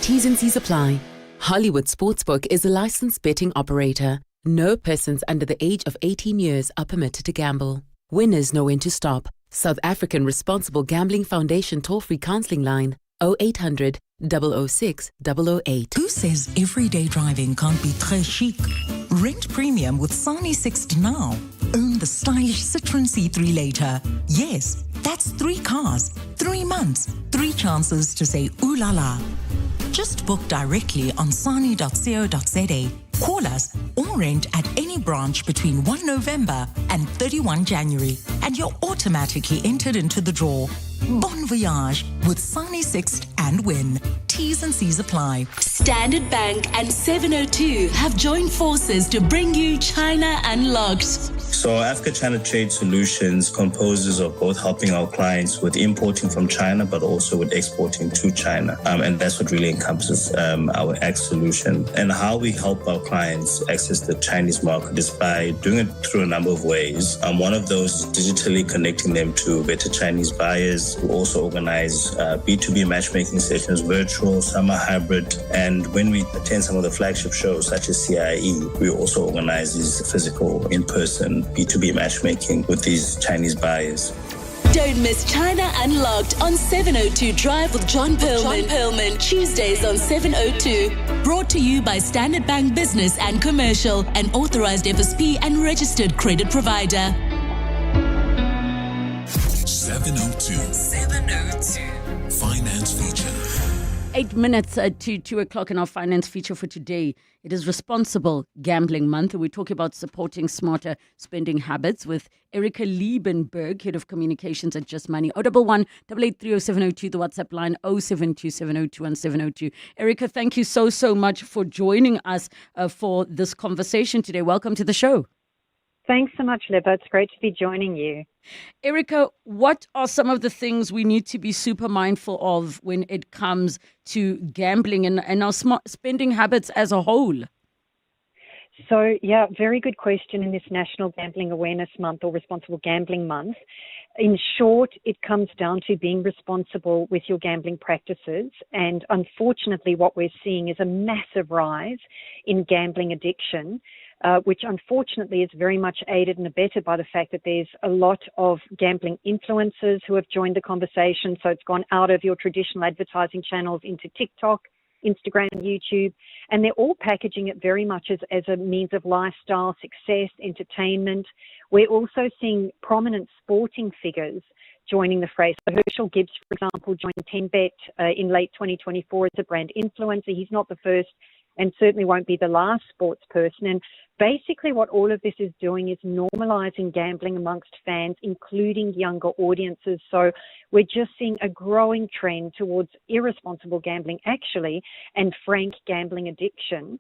T's and C's apply. Hollywood Sportsbook is a licensed betting operator. No persons under the age of 18 years are permitted to gamble. Winners know when to stop. South African Responsible Gambling Foundation toll-free counseling line 0800 006 008. Who says everyday driving can't be très chic? Rent premium with Sani 60 now. Own the stylish Citroen C3 later. Yes, that's 3 cars, 3 months, 3 chances to say ooh la la. Just book directly on sani.co.za. Call us or rent at any branch between 1 November and 31 January, and you're automatically entered into the draw. Bon voyage with Sani Sixt and win. T's and C's apply. Standard Bank and 702 have joined forces to bring you China Unlocked. So Africa-China Trade Solutions composes of both helping our clients with importing from China, but also with exporting to China. And that's what really encompasses our X solution. And how we help our clients access the Chinese market is by doing it through a number of ways. One of those is digitally connecting them to better Chinese buyers. We also organize B2B matchmaking sessions, virtual, some are hybrid. And when we attend some of the flagship shows, such as CIE, we also organize these physical, in-person B2B matchmaking with these Chinese buyers. Don't miss China Unlocked on 702 Drive with John Perlman. Tuesdays on 702. Brought to you by Standard Bank Business and Commercial, an authorized FSP and registered credit provider. 702 Finance Feature. 8 minutes to 2 o'clock in our finance feature for today. It is Responsible Gambling Month. We're talking about supporting smarter spending habits with Erica Liebenberg, Head of Communications at Just Money. 011 883 0702, the WhatsApp line 072 702 702. Erica, thank you so much for joining us for this conversation today. Welcome to the show. Thanks so much, Libba. It's great to be joining you. Erica, what are some of the things we need to be super mindful of when it comes to gambling and our smart spending habits as a whole? So, yeah, very good question in this National Gambling Awareness Month or Responsible Gambling Month. In short, it comes down to being responsible with your gambling practices. And unfortunately, what we're seeing is a massive rise in gambling addiction. Which unfortunately is very much aided and abetted by the fact that there's a lot of gambling influencers who have joined the conversation. So it's gone out of your traditional advertising channels into TikTok, Instagram, YouTube, and they're all packaging it very much as a means of lifestyle, success, entertainment. We're also seeing prominent sporting figures joining the fray. So Herschel Gibbs, for example, joined 10Bet in late 2024 as a brand influencer. He's not the first and certainly won't be the last sports person. And basically what all of this is doing is normalizing gambling amongst fans, including younger audiences. So we're just seeing a growing trend towards irresponsible gambling, actually, and frank gambling addiction.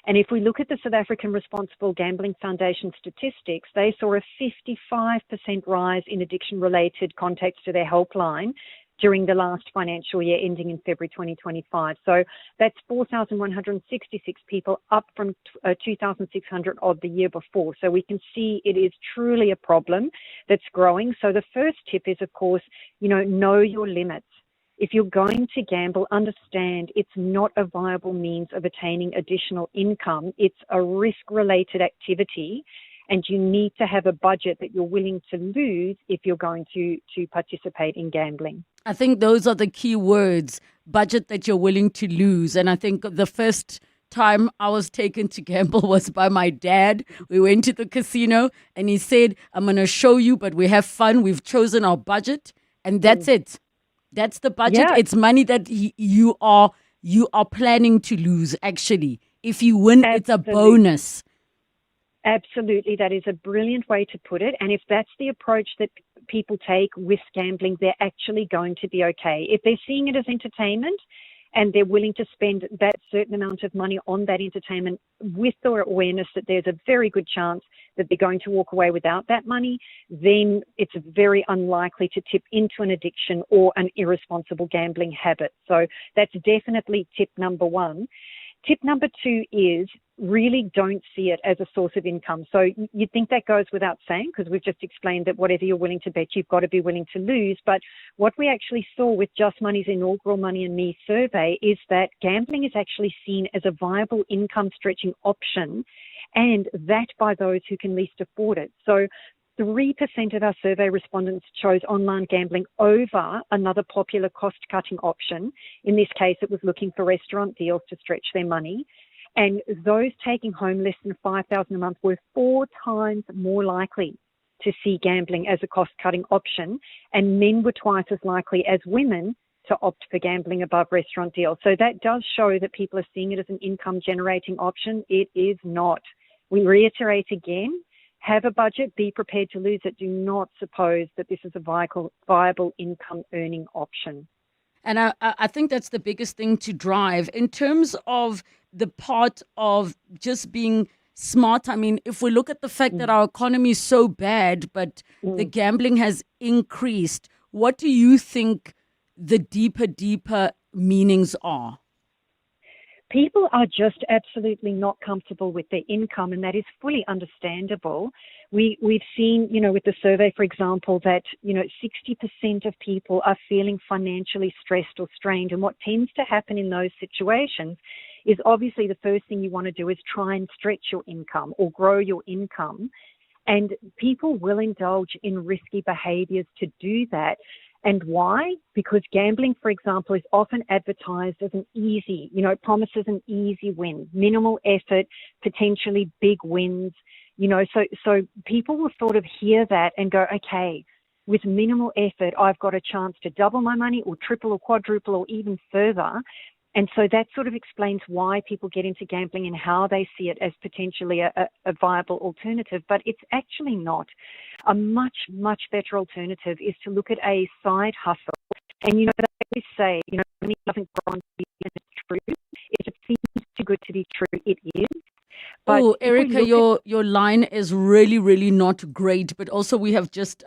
And if we look at the South African Responsible Gambling Foundation statistics, they saw a 55% rise in addiction-related contacts to their helpline during the last financial year ending in February 2025. So that's 4,166 people, up from 2,600 odd the year before. So we can see it is truly a problem that's growing. So the first tip is, of course, know your limits. If you're going to gamble, understand it's not a viable means of attaining additional income. It's a risk-related activity, and you need to have a budget that you're willing to lose if you're going to participate in gambling. I think those are the key words, budget that you're willing to lose. And I think the first time I was taken to gamble was by my dad. We went to the casino and he said, I'm going to show you, but we have fun. We've chosen our budget and that's it. That's the budget. Yeah. It's money that you are planning to lose, actually. If you win, It's a bonus. Absolutely. That is a brilliant way to put it. And if that's the approach that people take with gambling, they're actually going to be okay. If they're seeing it as entertainment and they're willing to spend that certain amount of money on that entertainment with the awareness that there's a very good chance that they're going to walk away without that money, then it's very unlikely to tip into an addiction or an irresponsible gambling habit. So that's definitely tip number one. Tip number two is really don't see it as a source of income. So you'd think that goes without saying because we've just explained that whatever you're willing to bet, you've got to be willing to lose. But what we actually saw with Just Money's inaugural Money and Me survey is that gambling is actually seen as a viable income stretching option, and that by those who can least afford it. So 3% of our survey respondents chose online gambling over another popular cost-cutting option. In this case, it was looking for restaurant deals to stretch their money. And those taking home less than $5,000 a month were 4 times more likely to see gambling as a cost-cutting option, and men were twice as likely as women to opt for gambling above restaurant deals. So that does show that people are seeing it as an income-generating option. It is not. We reiterate again, have a budget, be prepared to lose it. Do not suppose that this is a viable income-earning option. And I think that's the biggest thing to drive. In terms of the part of just being smart, I mean, if we look at the fact that our economy is so bad, but the gambling has increased, what do you think the deeper meanings are? People are just absolutely not comfortable with their income, and that is fully understandable. We've seen, with the survey, for example, that, 60% of people are feeling financially stressed or strained. And what tends to happen in those situations is obviously the first thing you want to do is try and stretch your income or grow your income. And people will indulge in risky behaviors to do that. And why? Because gambling, for example, is often advertised as an easy, it promises an easy win, minimal effort, potentially big wins, so people will sort of hear that and go, okay, with minimal effort, I've got a chance to double my money or triple or quadruple or even further. And so that sort of explains why people get into gambling and how they see it as potentially a viable alternative. But it's actually not. A much, much better alternative is to look at a side hustle. And, they always say, money doesn't grow on trees, and it's true. If it seems too good to be true, it is. But Erica, your line is really, really not great. But also we have just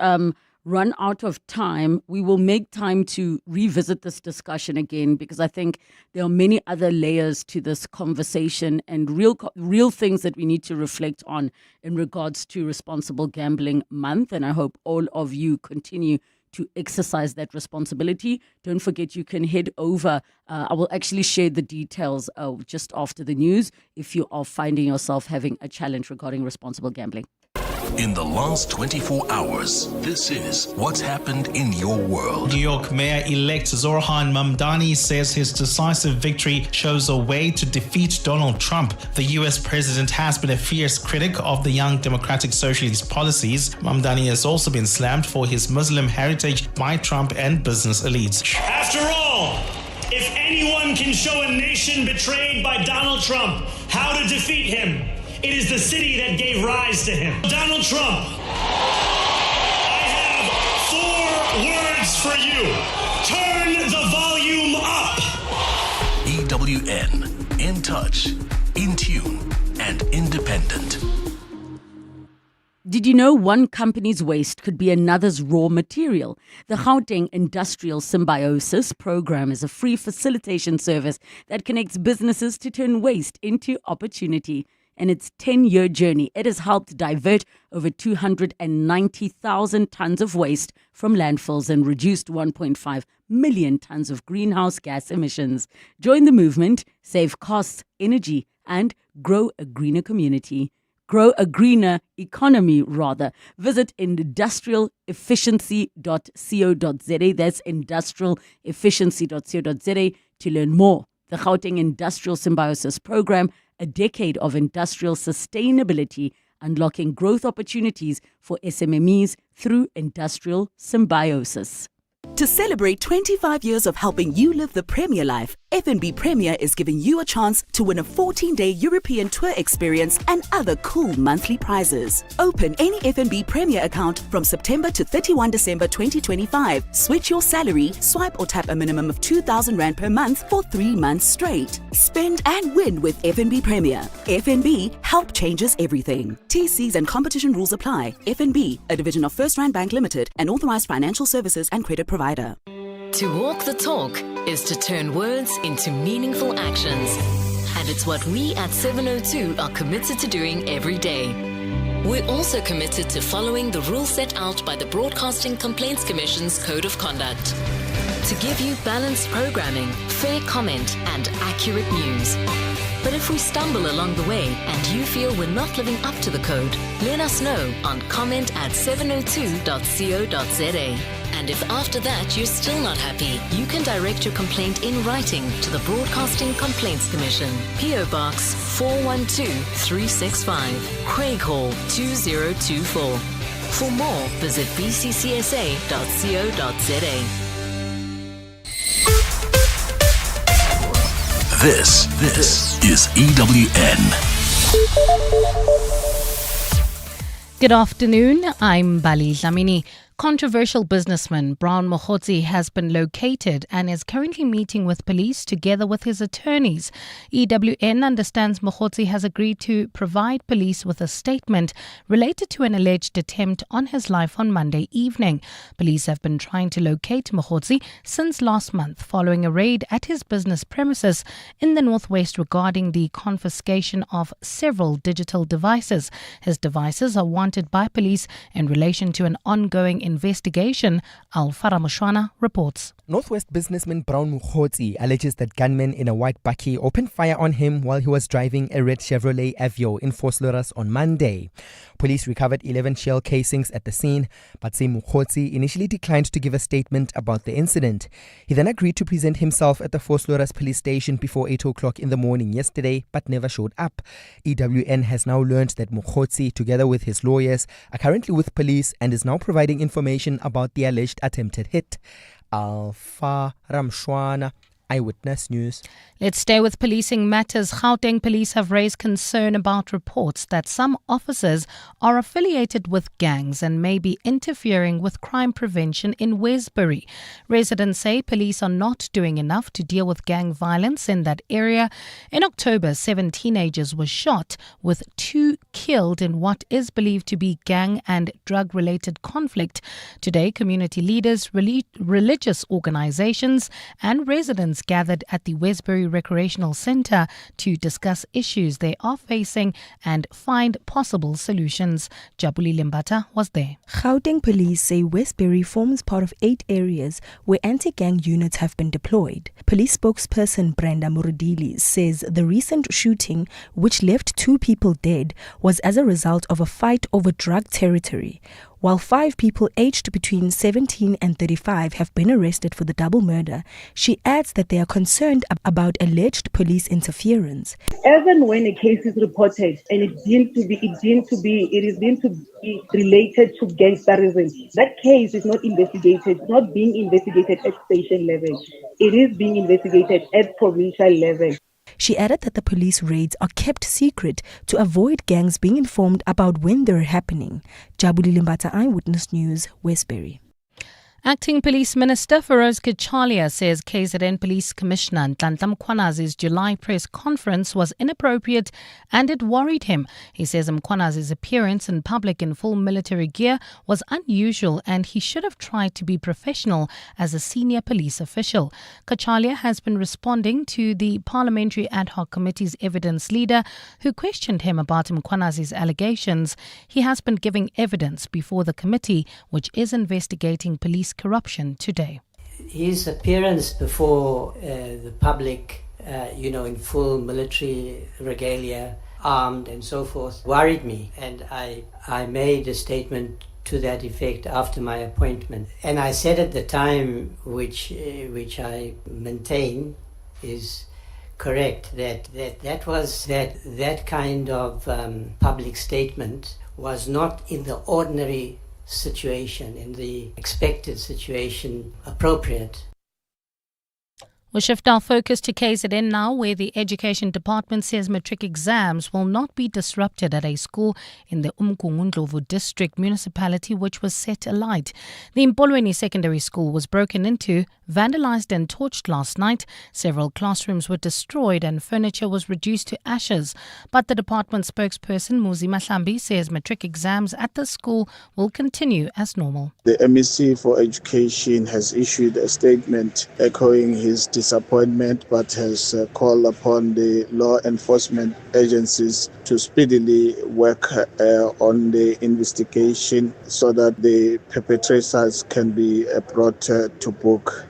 run out of time. We will make time to revisit this discussion again, because I think there are many other layers to this conversation and real things that we need to reflect on in regards to Responsible Gambling Month. And I hope all of you continue to exercise that responsibility. Don't forget, you can head over. I will actually share the details just after the news if you are finding yourself having a challenge regarding responsible gambling. In the last 24 hours, this is what's happened in your world. New York Mayor-elect Zoran Mamdani says his decisive victory shows a way to defeat Donald Trump. The U.S. president has been a fierce critic of the young Democratic Socialist policies. Mamdani has also been slammed for his Muslim heritage by Trump and business elites. After all, if anyone can show a nation betrayed by Donald Trump how to defeat him, it is the city that gave rise to him. Donald Trump, I have 4 words for you. Turn the volume up. EWN, in touch, in tune, and independent. Did you know one company's waste could be another's raw material? The Gauteng Industrial Symbiosis Program is a free facilitation service that connects businesses to turn waste into opportunity. In its 10-year journey, it has helped divert over 290,000 tons of waste from landfills and reduced 1.5 million tons of greenhouse gas emissions. Join the movement, save costs, energy, and grow a greener community. Grow a greener economy, rather. Visit industrialefficiency.co.za. That's industrialefficiency.co.za to learn more. The Gauteng Industrial Symbiosis Program, a decade of industrial sustainability, unlocking growth opportunities for SMMEs through industrial symbiosis. To celebrate 25 years of helping you live the Premier life, FNB Premier is giving you a chance to win a 14-day European tour experience and other cool monthly prizes. Open any FNB Premier account from September to 31 December 2025. Switch your salary, swipe or tap a minimum of 2,000 Rand per month for 3 months straight. Spend and win with FNB Premier. FNB, help changes everything. TCs and competition rules apply. FNB, a division of First Rand Bank Limited, an authorized financial services and credit provider. To walk the talk is to turn words into meaningful actions. And it's what we at 702 are committed to doing every day. We're also committed to following the rules set out by the Broadcasting Complaints Commission's Code of Conduct. To give you balanced programming, fair comment, and accurate news. But if we stumble along the way and you feel we're not living up to the code, let us know on comment@702.co.za. And if after that you're still not happy, you can direct your complaint in writing to the Broadcasting Complaints Commission, PO Box 412365, Craig Hall 2024. For more, visit bccsa.co.za. This is EWN. Good afternoon, I'm Bali Dlamini. Controversial businessman Brown Mabotja has been located and is currently meeting with police together with his attorneys. EWN understands Mabotja has agreed to provide police with a statement related to an alleged attempt on his life on Monday evening. Police have been trying to locate Mabotja since last month following a raid at his business premises in the northwest regarding the confiscation of several digital devices. His devices are wanted by police in relation to an ongoing investigation. Alfara Mushwana reports. Northwest businessman Brown Mabotja alleges that gunmen in a white bakkie opened fire on him while he was driving a red Chevrolet Aveo in Vosloorus on Monday. Police recovered 11 shell casings at the scene, but say Mabotja initially declined to give a statement about the incident. He then agreed to present himself at the Vosloorus police station before 8 o'clock in the morning yesterday, but never showed up. EWN has now learned that Mabotja, together with his lawyers, are currently with police and is now providing information about the alleged attempted hit. Alfa Ramshwana, Eyewitness News. Let's stay with policing matters. Gauteng police have raised concern about reports that some officers are affiliated with gangs and may be interfering with crime prevention in Westbury. Residents say police are not doing enough to deal with gang violence in that area. In October, 7 teenagers were shot, with 2 killed in what is believed to be gang and drug-related conflict. Today, community leaders, religious organizations and residents gathered at the Westbury Recreational Centre to discuss issues they are facing and find possible solutions. Jabuli Limbata was there. Gauteng police say Westbury forms part of 8 areas where anti-gang units have been deployed. Police spokesperson Brenda Muridili says the recent shooting, which left 2 people dead, was as a result of a fight over drug territory. While 5 people aged between 17 and 35 have been arrested for the double murder, she adds that they are concerned about alleged police interference. Even when a case is reported and it is deemed to be related to gangsterism, that case is not investigated, not being investigated at station level. It is being investigated at provincial level. She added that the police raids are kept secret to avoid gangs being informed about when they're happening. Jabuli Limbata, Eyewitness News, Westbury. Acting Police Minister Feroz Kachalia says KZN Police Commissioner Nhlanhla Mkhwanazi's July press conference was inappropriate and it worried him. He says Mkhwanazi's appearance in public in full military gear was unusual and he should have tried to be professional as a senior police official. Kachalia has been responding to the Parliamentary Ad Hoc Committee's evidence leader who questioned him about Mkhwanazi's allegations. He has been giving evidence before the committee, which is investigating police corruption today. His appearance before the public, in full military regalia, armed and so forth, worried me. And I made a statement to that effect after my appointment. And I said at the time, which I maintain is correct, that kind of public statement was not in the ordinary situation, in the expected situation, appropriate. We'll shift our focus to KZN now, where the Education Department says matric exams will not be disrupted at a school in the Umgungundlovu district municipality, which was set alight. The Mpolweni Secondary School was broken into, vandalized and torched last night. Several classrooms were destroyed and furniture was reduced to ashes. But the department spokesperson, Muzi Mahlambi, says matric exams at the school will continue as normal. The MEC for Education has issued a statement echoing his disappointment, but has called upon the law enforcement agencies to speedily work on the investigation so that the perpetrators can be brought to book.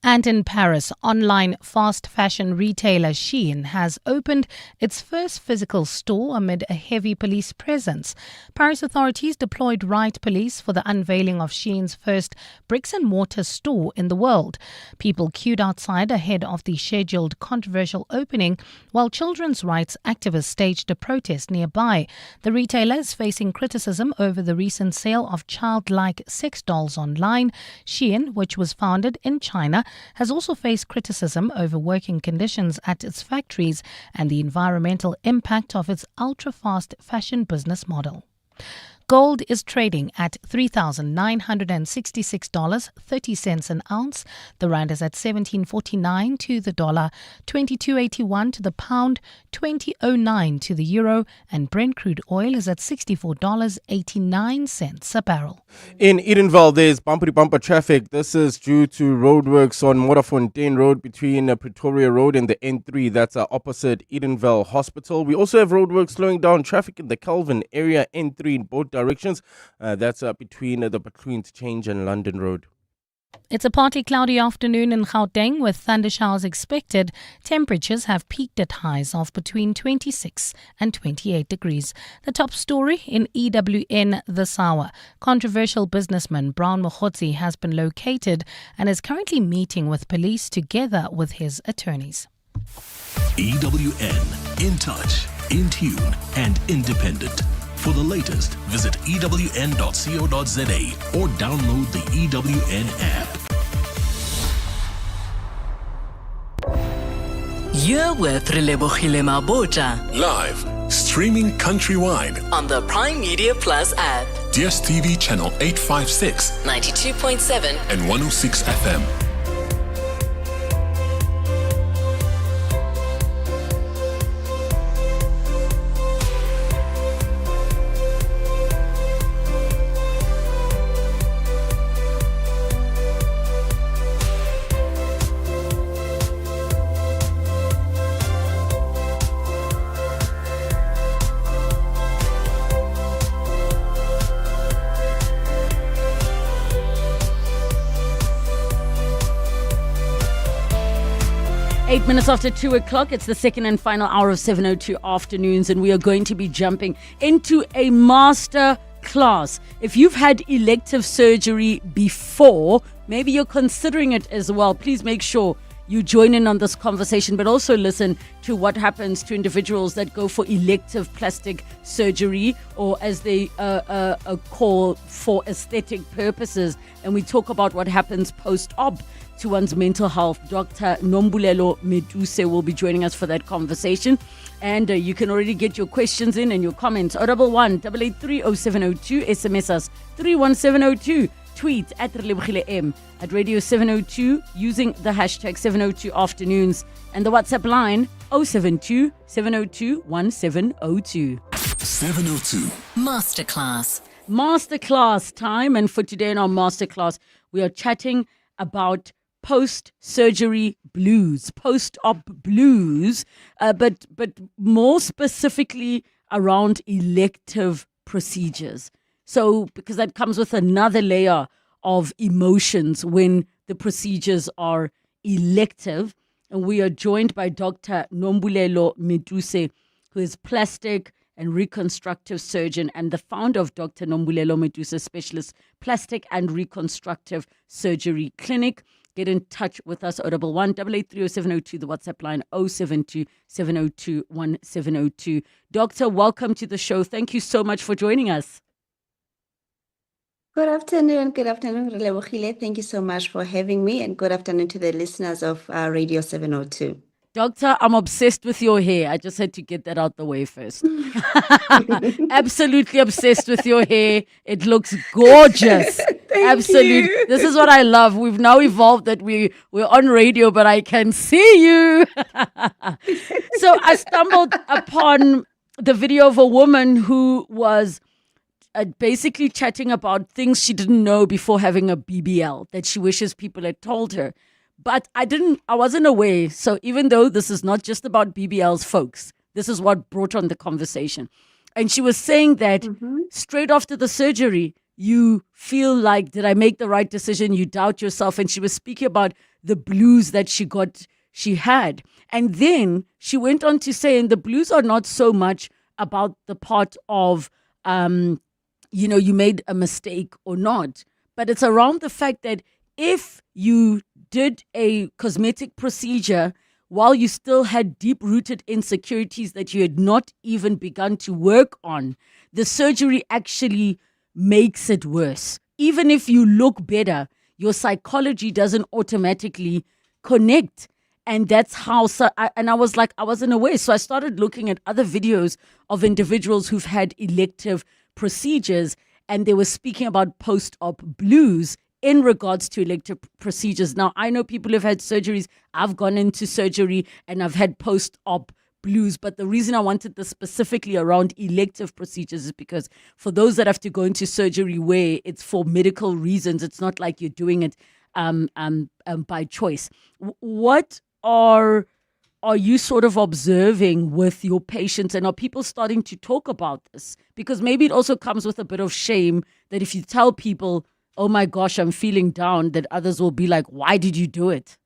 And in Paris, online fast fashion retailer Shein has opened its first physical store amid a heavy police presence. Paris authorities deployed riot police for the unveiling of Shein's first bricks-and-mortar store in the world. People queued outside ahead of the scheduled controversial opening, while children's rights activists staged a protest nearby. The retailer is facing criticism over the recent sale of childlike sex dolls online. Shein, which was founded in China, has also faced criticism over working conditions at its factories and the environmental impact of its ultra-fast fashion business model. Gold is trading at $3,966.30 an ounce. The rand is at 17.49 to the dollar, 22.81 to the pound, 20.09 to the euro, and Brent crude oil is at $64.89 a barrel. In Edenville, there's bumper-to-bumper traffic. This is due to roadworks on Morafontein Road between Pretoria Road and the N3. That's opposite Edenville Hospital. We also have roadworks slowing down traffic in the Calvin area, N3 in both directions. That's between the Batoon Interchange and London Road. It's a partly cloudy afternoon in Gauteng with thundershowers expected. Temperatures have peaked at highs of between 26 and 28 degrees. The top story in EWN this hour. Controversial businessman Brown Mabotja has been located and is currently meeting with police together with his attorneys. EWN, in touch, in tune, and independent. For the latest, visit ewn.co.za or download the EWN app. You're with Relebogile Mabotja Live, streaming countrywide on the Prime Media Plus app. DSTV channel 856, 92.7 and 106 FM. Eight minutes after 2 o'clock, it's the second and final hour of 7:02 afternoons, and we are going to be jumping into a master class. If you've had elective surgery before, maybe you're considering it as well, please make sure you join in on this conversation, but also listen to what happens to individuals that go for elective plastic surgery, or as they call, for aesthetic purposes. And we talk about what happens post-op to one's mental health. Dr. Nombulelo Meduse will be joining us for that conversation. And you can already get your questions in and your comments. 011-883-0702, SMS us 31702. Tweet at Relebogile M, at Radio 702 using the hashtag 702 afternoons, and the WhatsApp line 072 702 1702. 702 Masterclass time, and for today in our masterclass, we are chatting about post-surgery blues, post-op blues, but more specifically around elective procedures. So, because that comes with another layer of emotions when the procedures are elective. And we are joined by Dr. Nombulelo Meduse, who is plastic and reconstructive surgeon and the founder of Dr. Nombulelo Meduse Specialist Plastic and Reconstructive Surgery Clinic. Get in touch with us, 011-883-0702, the WhatsApp line 072-702-1702. Doctor, welcome to the show. Thank you so much for joining us. Good afternoon, Relebogile. Thank you so much for having me, and good afternoon to the listeners of Radio 702. Doctor, I'm obsessed with your hair. I just had to get that out the way first. Absolutely obsessed with your hair. It looks gorgeous. Absolutely. You. This is what I love. We've now evolved that we're on radio, but I can see you. So I stumbled upon the video of a woman who was basically chatting about things she didn't know before having a BBL that she wishes people had told her. But I wasn't aware. So even though this is not just about BBLs, folks, this is what brought on the conversation. And she was saying that straight after the surgery, you feel like, did I make the right decision? You doubt yourself. And she was speaking about the blues that she had. And then she went on to say, and the blues are not so much about the part of, you made a mistake or not, but it's around the fact that if you did a cosmetic procedure while you still had deep-rooted insecurities that you had not even begun to work on, the surgery actually makes it worse. Even if you look better, your psychology doesn't automatically connect. And that's how, I was like, I wasn't aware. So I started looking at other videos of individuals who've had elective procedures, and they were speaking about post-op blues in regards to elective procedures. Now, I know people who've had surgeries. I've gone into surgery and I've had post-op blues. But the reason I wanted this specifically around elective procedures is because for those that have to go into surgery where it's for medical reasons, it's not like you're doing it by choice. What are you sort of observing with your patients, and are people starting to talk about this? Because maybe it also comes with a bit of shame that if you tell people, oh my gosh, I'm feeling down, that others will be like, why did you do it?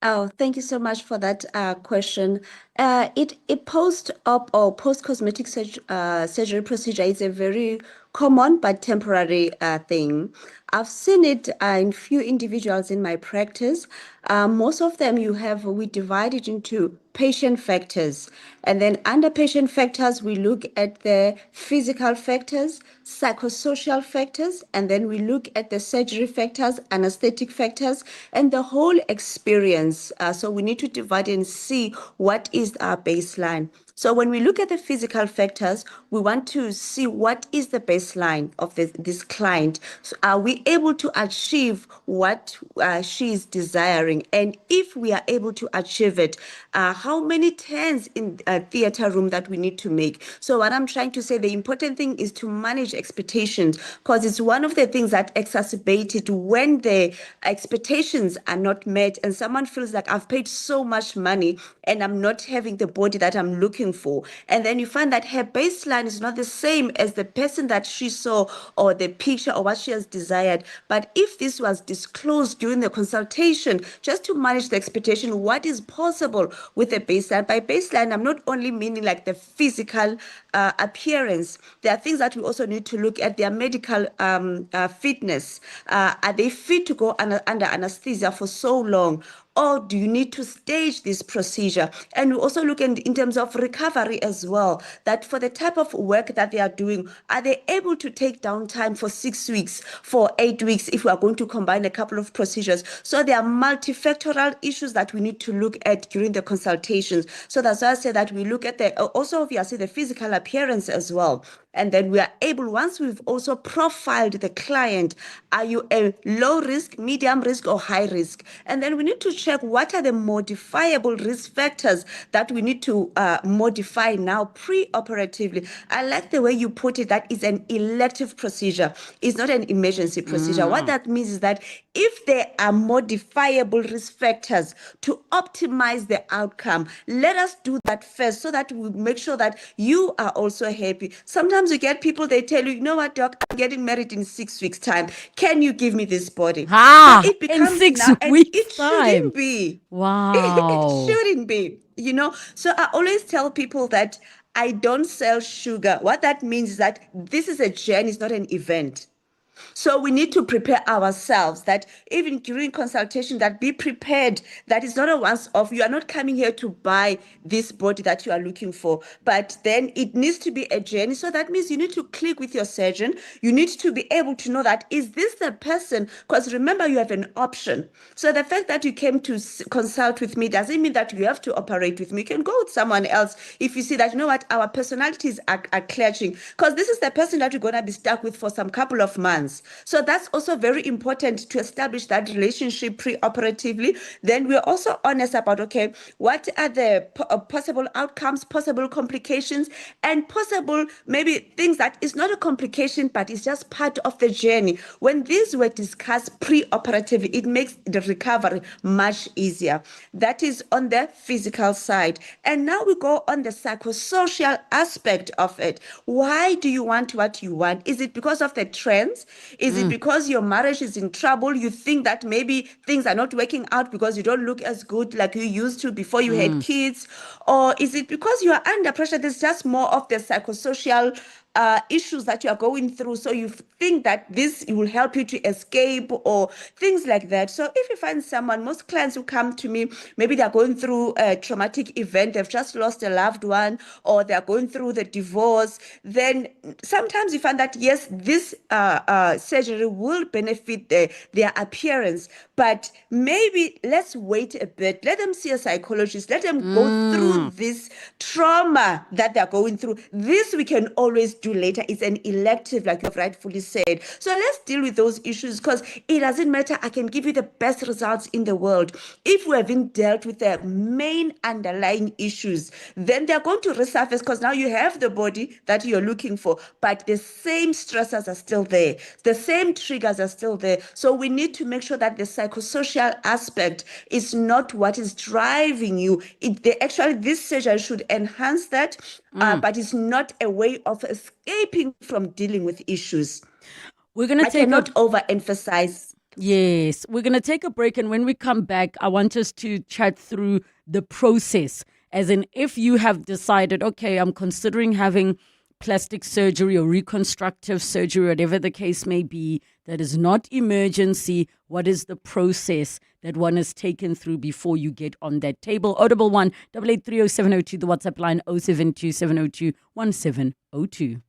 Oh, thank you so much for that question. It post-op or post-cosmetic surgery procedure is a very common but temporary thing. I've seen it in few individuals in my practice. Most of them we divide it into patient factors. And then under patient factors, we look at the physical factors, psychosocial factors, and then we look at the surgery factors, anesthetic factors, and the whole experience. So we need to divide and see what is our baseline. So when we look at the physical factors, we want to see what is the baseline of this client. So are we able to achieve what she is desiring? And if we are able to achieve it, how many turns in a theater room that we need to make? So what I'm trying to say, the important thing is to manage expectations, because it's one of the things that exacerbate it when the expectations are not met and someone feels like, I've paid so much money and I'm not having the body that I'm looking for. And then you find that her baseline is not the same as the person that she saw or the picture or what she has desired. But if this was disclosed during the consultation, just to manage the expectation, what is possible with the baseline? By baseline, I'm not only meaning like the physical appearance. There are things that we also need to look at. Their medical fitness. Are they fit to go under anesthesia for so long? Or do you need to stage this procedure? And we also look in terms of recovery as well, that for the type of work that they are doing, are they able to take downtime for 6 weeks, for 8 weeks, if we are going to combine a couple of procedures? So there are multifactorial issues that we need to look at during the consultations. So that's why I say that we look at also obviously the physical appearance as well. And then we are able, once we've also profiled the client, are you a low risk, medium risk, or high risk? And then we need to check what are the modifiable risk factors that we need to modify now pre-operatively. I like the way you put it, that is an elective procedure. It's not an emergency procedure. What that means is that if there are modifiable risk factors to optimize the outcome, let us do that first so that we make sure that you are also happy. Sometimes you get people, they tell you, you know what, doc, I'm getting married in 6 weeks' time. Can you give me this body? Ah, So it becomes in 6 now, and weeks' it time. shouldn't be. It Wow. shouldn't be, So I always tell people that I don't sell sugar. What that means is that this is a journey, it's not an event. So we need to prepare ourselves that even during consultation, that be prepared, that is not a once off. You are not coming here to buy this body that you are looking for, but then it needs to be a journey. So that means you need to click with your surgeon. You need to be able to know that, is this the person? Because remember, you have an option. So the fact that you came to consult with me doesn't mean that you have to operate with me. You can go with someone else if you see that, our personalities are clashing, because this is the person that you're going to be stuck with for some couple of months. chance. So that's also very important to establish that relationship pre-operatively. Then we're also honest about, okay, what are the possible outcomes, possible complications, and possible maybe things that is not a complication, but it's just part of the journey. When these were discussed pre-operatively, it makes the recovery much easier. That is on the physical side. And now we go on the psychosocial aspect of it. Why do you want what you want? Is it because of the trends? Is it because your marriage is in trouble? You think that maybe things are not working out because you don't look as good like you used to before you had kids? Or is it because you are under pressure? There's just more of the psychosocial issues that you are going through. So you think that this will help you to escape or things like that. So if you find someone, most clients who come to me, maybe they're going through a traumatic event, they've just lost a loved one, or they're going through the divorce, then sometimes you find that, yes, this surgery will benefit their appearance, but maybe let's wait a bit. Let them see a psychologist. Let them go through this trauma that they're going through. This we can always do later. It's an elective, like you've rightfully said. So let's deal with those issues, because it doesn't matter. I can give you the best results in the world. If we haven't dealt with the main underlying issues, then they're going to resurface, because now you have the body that you're looking for, but the same stressors are still there. The same triggers are still there. So we need to make sure that the psychosocial aspect is not what is driving you. This surgery should enhance that, but it's not a way of escaping from dealing with issues. We're going to take not overemphasize. Yes, we're going to take a break, and when we come back, I want us to chat through the process. As in, if you have decided, okay, I'm considering having plastic surgery or reconstructive surgery, whatever the case may be, that is not emergency, what is the process that one is taken through before you get on that table? Audible 1 8830702, the WhatsApp line 072 702 1702.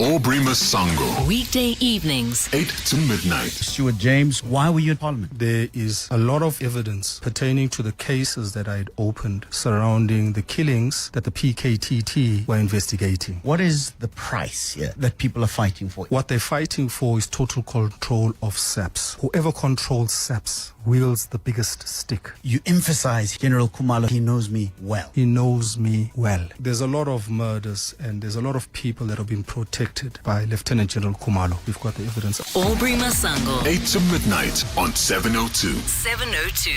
Aubrey Masango. Weekday evenings, 8 to midnight. Stuart James, why were you in Parliament? There is a lot of evidence pertaining to the cases that I had opened surrounding the killings that the PKTT were investigating. What is the price here that people are fighting for? What they're fighting for is total control of SAPS. Whoever controls SAPS wields the biggest stick. You emphasize General Khumalo, he knows me well. He knows me well. There's a lot of murders and there's a lot of people that have been protected by Lieutenant General Khumalo. We've got the evidence. Aubrey Masango. 8 to midnight on 702. 702.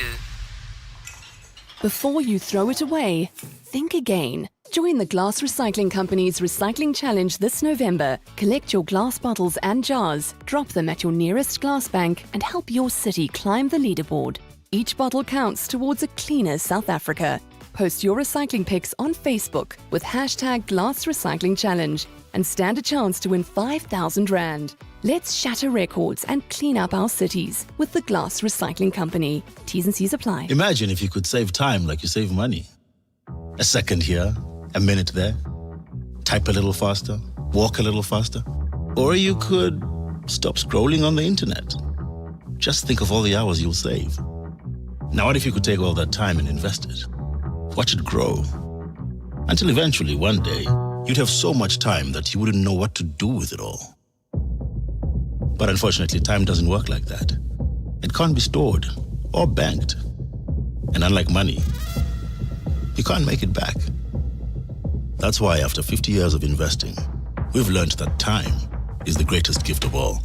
Before you throw it away, think again. Join the Glass Recycling Company's Recycling Challenge this November. Collect your glass bottles and jars, drop them at your nearest glass bank, and help your city climb the leaderboard. Each bottle counts towards a cleaner South Africa. Post your recycling pics on Facebook with hashtag Glass Recycling Challenge and stand a chance to win 5,000 Rand. Let's shatter records and clean up our cities with the Glass Recycling Company. T's and C's apply. Imagine if you could save time like you save money. A second here, a minute there. Type a little faster, walk a little faster. Or you could stop scrolling on the internet. Just think of all the hours you'll save. Now what if you could take all that time and invest it? Watch it grow. Until eventually, one day, you'd have so much time that you wouldn't know what to do with it all. But unfortunately, time doesn't work like that. It can't be stored or banked. And unlike money, you can't make it back. That's why after 50 years of investing, we've learned that time is the greatest gift of all.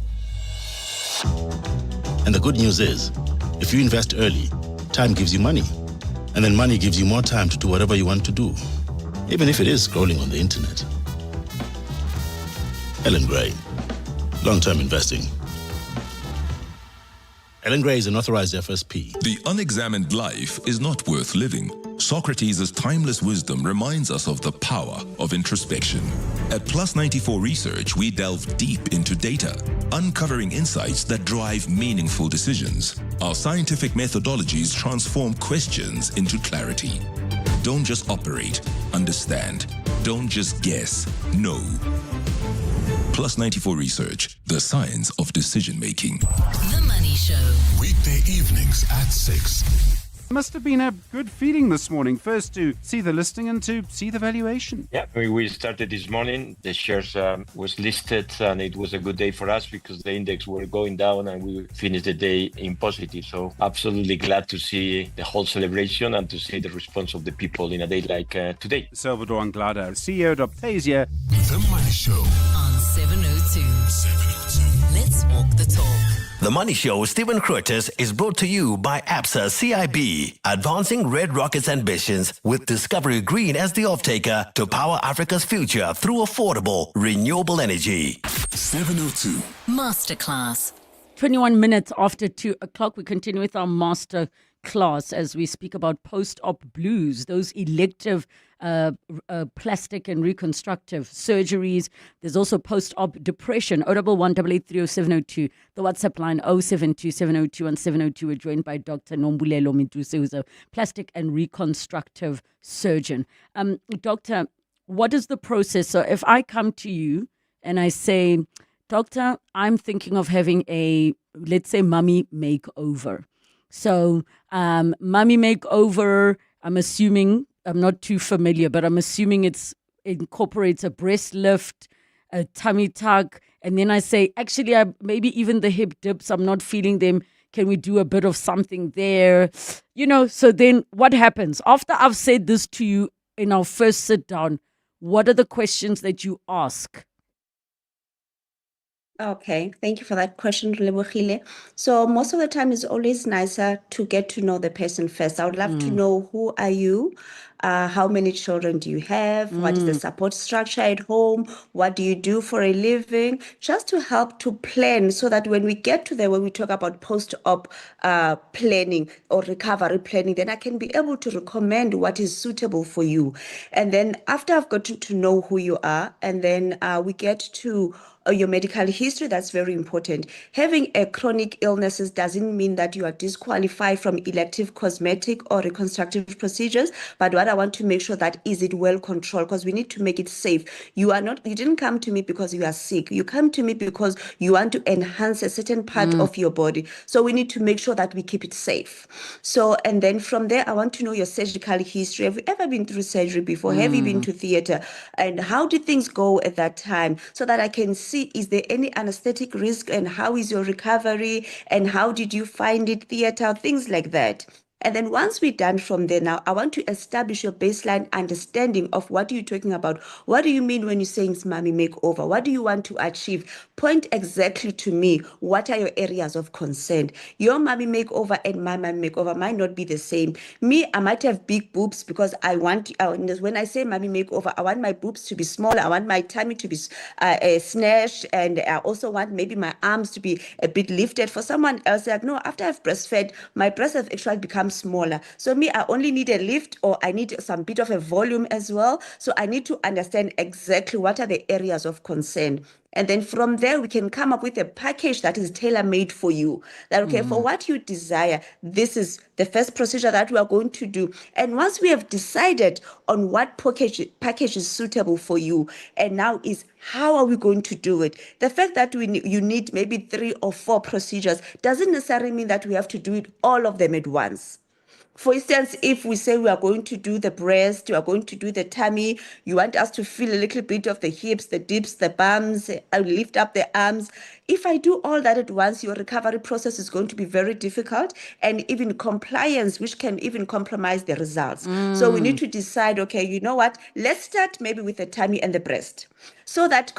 And the good news is, if you invest early, time gives you money. And then money gives you more time to do whatever you want to do, even if it is scrolling on the internet. Ellen Gray, long-term investing. Ellen Gray is an authorized FSP. The unexamined life is not worth living. Socrates' timeless wisdom reminds us of the power of introspection. At Plus 94 Research, we delve deep into data, uncovering insights that drive meaningful decisions. Our scientific methodologies transform questions into clarity. Don't just operate, understand. Don't just guess, know. Plus 94 Research, the science of decision making. The Money Show. Weekday evenings at 6. Must have been a good feeling this morning, first to see the listing and to see the valuation. Yeah, we started this morning. The shares was listed, and it was a good day for us because the index were going down and we finished the day in positive. So absolutely glad to see the whole celebration and to see the response of the people in a day like today. Salvador Anglada, CEO of Optasia. The Money Show on 702. Let's walk the talk. The Money Show with Stephen Curtis is brought to you by ABSA CIB, advancing Red Rocket's ambitions with Discovery Green as the off-taker to power Africa's future through affordable, renewable energy. 702. Masterclass. 21 minutes after 2 o'clock, we continue with our master class as we speak about post-op blues, those elective plastic and reconstructive surgeries. There's also post-op depression. 011-883-0702. The WhatsApp line 072-702-1702. We're joined by Dr. Nombulelo Miduse, who's a plastic and reconstructive surgeon. Doctor, what is the process? So if I come to you and I say, Doctor, I'm thinking of having a, let's say, mummy makeover. So, mummy makeover, I'm assuming, I'm not too familiar, but I'm assuming it incorporates a breast lift, a tummy tuck, and then I say, actually, maybe even the hip dips, I'm not feeling them. Can we do a bit of something there? So then what happens? After I've said this to you in our first sit down, what are the questions that you ask? Okay, thank you for that question, Relebogile. So most of the time, it's always nicer to get to know the person first. I would love to know, who are you? How many children do you have? What is the support structure at home? What do you do for a living? Just to help to plan so that when we get to there, when we talk about post-op planning or recovery planning, then I can be able to recommend what is suitable for you. And then after I've gotten to know who you are, and then we get to your medical history, that's very important. Having a chronic illnesses doesn't mean that you are disqualified from elective cosmetic or reconstructive procedures, but what I want to make sure that is it well controlled, because we need to make it safe. You didn't come to me because you are sick. You come to me because you want to enhance a certain part of your body. So we need to make sure that we keep it safe. So, and then from there, I want to know your surgical history. Have you ever been through surgery before? Have you been to theater? And how did things go at that time? So that I can see, is there any anesthetic risk, and how is your recovery, and how did you find it, theater, things like that. And then once we're done from there, now I want to establish your baseline understanding of what you're talking about. What do you mean when you're saying it's mommy makeover? What do you want to achieve? Point exactly to me. What are your areas of concern? Your mommy makeover and my mommy makeover might not be the same. Me, I might have big boobs because I want, when I say mommy makeover, I want my boobs to be smaller. I want my tummy to be snatched. And I also want maybe my arms to be a bit lifted. For someone else, like, no, after I've breastfed, my breasts have actually become smaller. So me, I only need a lift, or I need some bit of a volume as well. So I need to understand exactly what are the areas of concern. And then from there, we can come up with a package that is tailor-made for you. That, okay, for what you desire, this is the first procedure that we are going to do. And once we have decided on what package is suitable for you, and now is how are we going to do it? The fact that you need maybe 3 or 4 procedures doesn't necessarily mean that we have to do it all of them at once. For instance, if we say we are going to do the breast, we are going to do the tummy, you want us to feel a little bit of the hips, the dips, the bums, lift up the arms. If I do all that at once, your recovery process is going to be very difficult, and even compliance, which can even compromise the results. So we need to decide, okay, you know what? Let's start maybe with the tummy and the breast. So that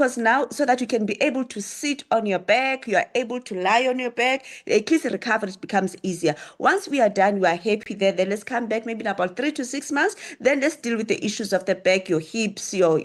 you can be able to sit on your back, you are able to lie on your back, at least the recovery becomes easier. Once we are done, we are happy there, then let's come back maybe in about 3 to 6 months, then let's deal with the issues of the back, your hips, your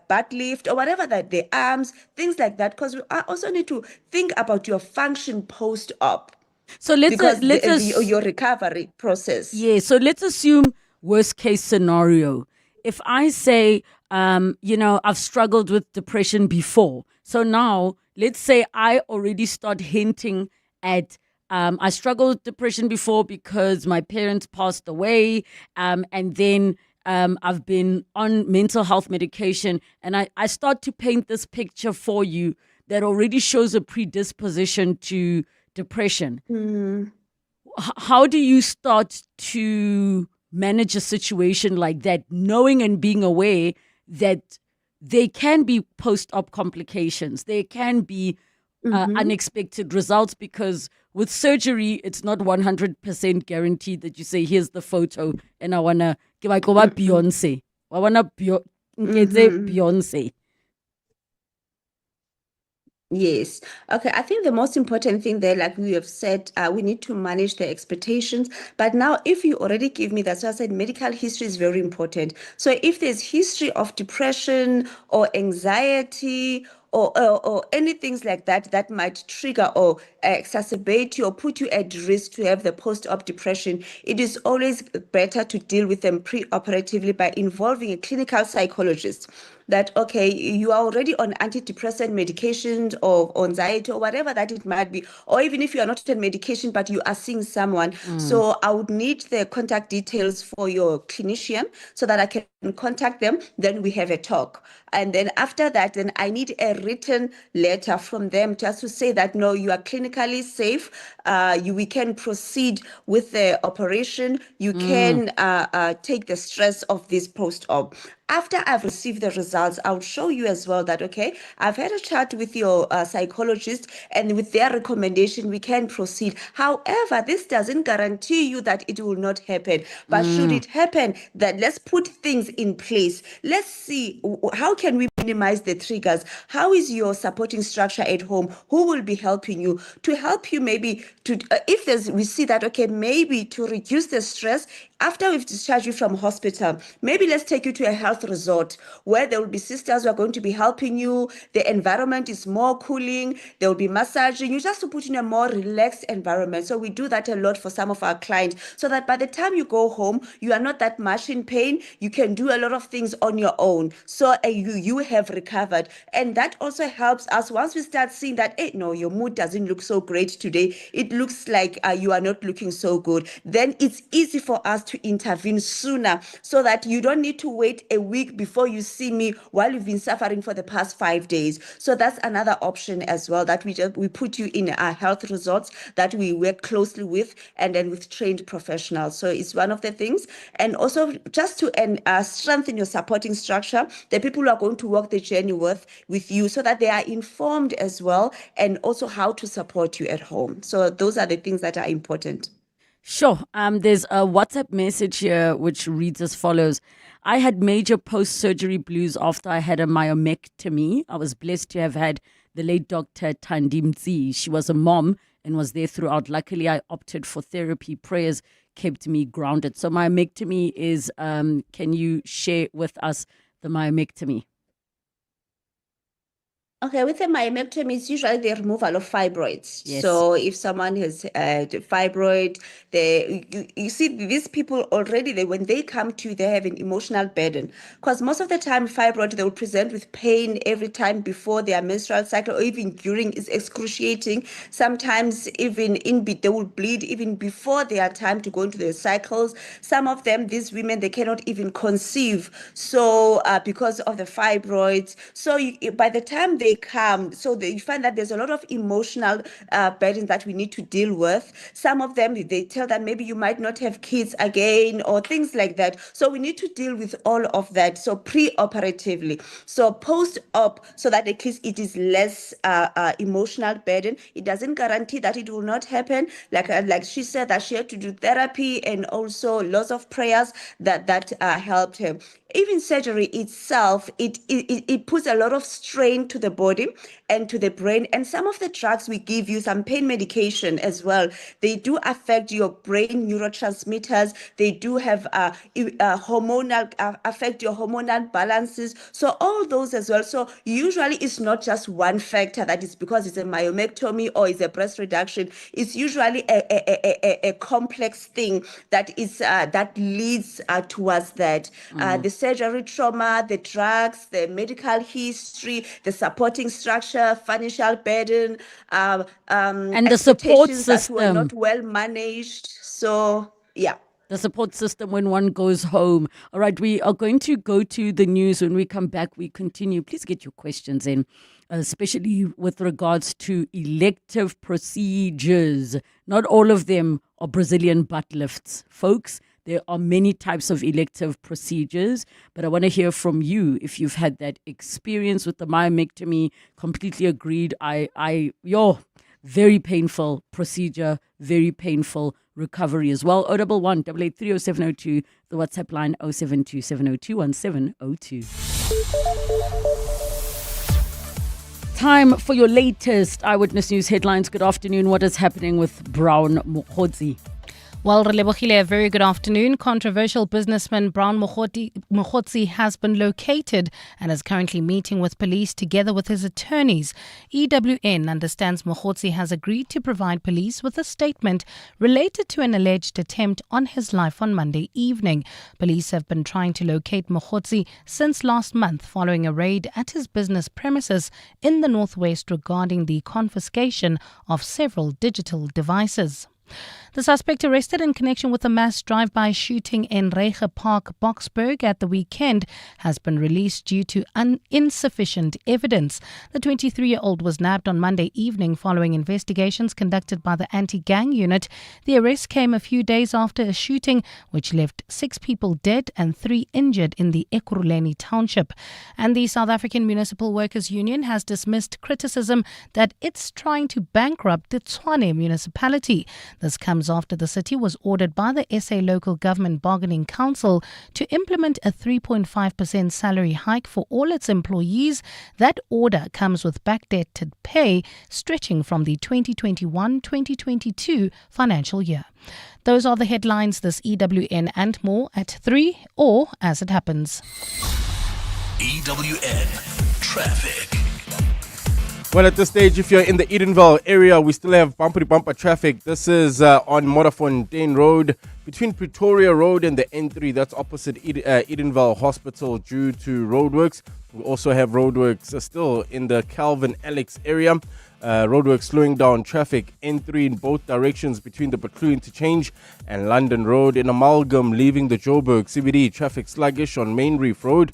butt lift, or whatever, that the arms, things like that, because we also need to think about your function post-op. So your recovery process. Yeah, so let's assume worst case scenario. If I say, I've struggled with depression before. So now, let's say I already start hinting at, I struggled with depression before because my parents passed away. And then I've been on mental health medication. And I start to paint this picture for you that already shows a predisposition to depression. how do you start to manage a situation like that, knowing and being aware that there can be post-op complications, there can be unexpected results, because with surgery, it's not 100% guaranteed that you say, here's the photo and I want to give Beyonce. I want to Beyonce. Yes. Okay. I think the most important thing there, like we have said, we need to manage the expectations. But now, if you already give me, that's why I said medical history is very important. So if there's history of depression or anxiety or anything like that that might trigger or exacerbate you or put you at risk to have the post-op depression, it is always better to deal with them pre-operatively by involving a clinical psychologist. That, okay, you are already on antidepressant medications or anxiety or whatever that it might be, or even if you are not on medication but you are seeing someone. So I would need the contact details for your clinician so that I can contact them, then we have a talk. And then after that, then I need a written letter from them just to say that, no, you are clinically safe, we can proceed with the operation, you can take the stress of this post-op. After I've received the results, I'll show you as well that, okay, I've had a chat with your psychologist, and with their recommendation, we can proceed. However, this doesn't guarantee you that it will not happen. But should it happen, then let's put things in place. Let's see, how can we minimize the triggers? How is your supporting structure at home? Who will be helping you? To help you maybe, if we see that, okay, maybe to reduce the stress, after we've discharged you from hospital, maybe let's take you to a health resort where there will be sisters who are going to be helping you. The environment is more cooling. There will be massaging. You just to put in a more relaxed environment. So we do that a lot for some of our clients, so that by the time you go home, you are not that much in pain. You can do a lot of things on your own. So you have recovered. And that also helps us once we start seeing that, hey, no, your mood doesn't look so great today. It looks like you are not looking so good. Then it's easy for us to intervene sooner, so that you don't need to wait a week before you see me while you've been suffering for the past 5 days. So that's another option as well, that we put you in our health resorts that we work closely with, and then with trained professionals. So it's one of the things. And also just to strengthen your supporting structure, the people who are going to walk the journey with you, so that they are informed as well, and also how to support you at home. So those are the things that are important. Sure. There's a WhatsApp message here which reads as follows. I had major post-surgery blues after I had a myomectomy. I was blessed to have had the late Dr. Tandimzi. She was a mom and was there throughout. Luckily, I opted for therapy. Prayers kept me grounded. So myomectomy is, can you share with us the myomectomy? Okay, with a myomectomy, it's usually the removal of fibroids. Yes. So if someone has the fibroid, you see these people already, when they come to you, they have an emotional burden. Because most of the time, fibroid, they will present with pain every time before their menstrual cycle, or even during. Is excruciating. Sometimes even they will bleed even before their time to go into their cycles. Some of them, these women, they cannot even conceive. So because of the fibroids. So by the time they come, so you find that there's a lot of emotional burdens that we need to deal with. Some of them, they tell that maybe you might not have kids again or things like that. So we need to deal with all of that. So pre-operatively, so post-op, so that at least it is less emotional burden. It doesn't guarantee that it will not happen. Like she said, that she had to do therapy and also lots of prayers that helped her. Even surgery itself, it puts a lot of strain to the body and to the brain. And some of the drugs we give you, some pain medication as well, they do affect your brain neurotransmitters. They do have affect your hormonal balances. So all those as well. So usually it's not just one factor that is because it's a myomectomy or it's a breast reduction. It's usually a complex thing that is that leads towards that. The surgery trauma, the drugs, the medical history, the supporting structure, financial burden, and the support expectations that were system. not well managed. So, yeah. The support system when one goes home. All right, we are going to go to the news. When we come back, we continue. Please get your questions in. especially with regards to elective procedures. Not all of them are Brazilian butt lifts, folks. There are many types of elective procedures, but I want to hear from you if you've had that experience with the myomectomy. Completely agreed. Very painful procedure, very painful recovery as well. 011 883 0702, the WhatsApp line 072 702 1702. Time for your latest Eyewitness News headlines. Good afternoon. What is happening with Brown Mabotja? Well, Relebogile, a very good afternoon. Controversial businessman Brown Mabotja has been located and is currently meeting with police together with his attorneys. EWN understands Mabotja has agreed to provide police with a statement related to an alleged attempt on his life on Monday evening. Police have been trying to locate Mabotja since last month following a raid at his business premises in the northwest regarding the confiscation of several digital devices. The suspect arrested in connection with a mass drive-by shooting in Reiche Park, Boksburg at the weekend has been released due to insufficient evidence. The 23-year-old was nabbed on Monday evening following investigations conducted by the anti-gang unit. The arrest came a few days after a shooting which left 6 people dead and 3 injured in the Ekurhuleni township. And the South African Municipal Workers Union has dismissed criticism that it's trying to bankrupt the Tshwane municipality. This comes after the city was ordered by the SA Local Government Bargaining Council to implement a 3.5% salary hike for all its employees. That order comes with backdated pay stretching from the 2021-2022 financial year. Those are the headlines this EWN and more at 3 or as it happens. EWN Traffic. Well, at this stage, if you're in the Edenville area, we still have bumper traffic. This is on Modderfontein Road between Pretoria Road and the N3. That's opposite Edenville Hospital due to roadworks. We also have roadworks still in the Calvin Alex area. Roadworks slowing down traffic N3 in both directions between the Butlu interchange and London Road. In Amalgam, leaving the Joburg CBD, traffic sluggish on Main Reef Road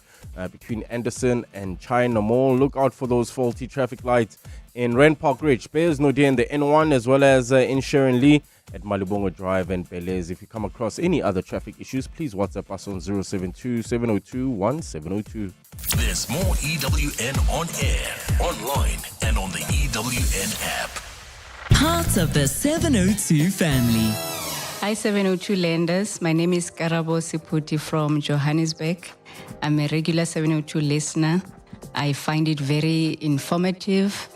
between Anderson and China Mall. Look out for those faulty traffic lights in Rand Park Ridge, Bears Nodia in the N1, as well as in Sharon Lee at Malibongo Drive and Belez. If you come across any other traffic issues, please WhatsApp us on 072 702 1702. There's more EWN on air, online, and on the EWN app. Part of the 702 family. Hi 702 lenders, my name is Karabo Siputi from Johannesburg. I'm a regular 702 listener. I find it very informative,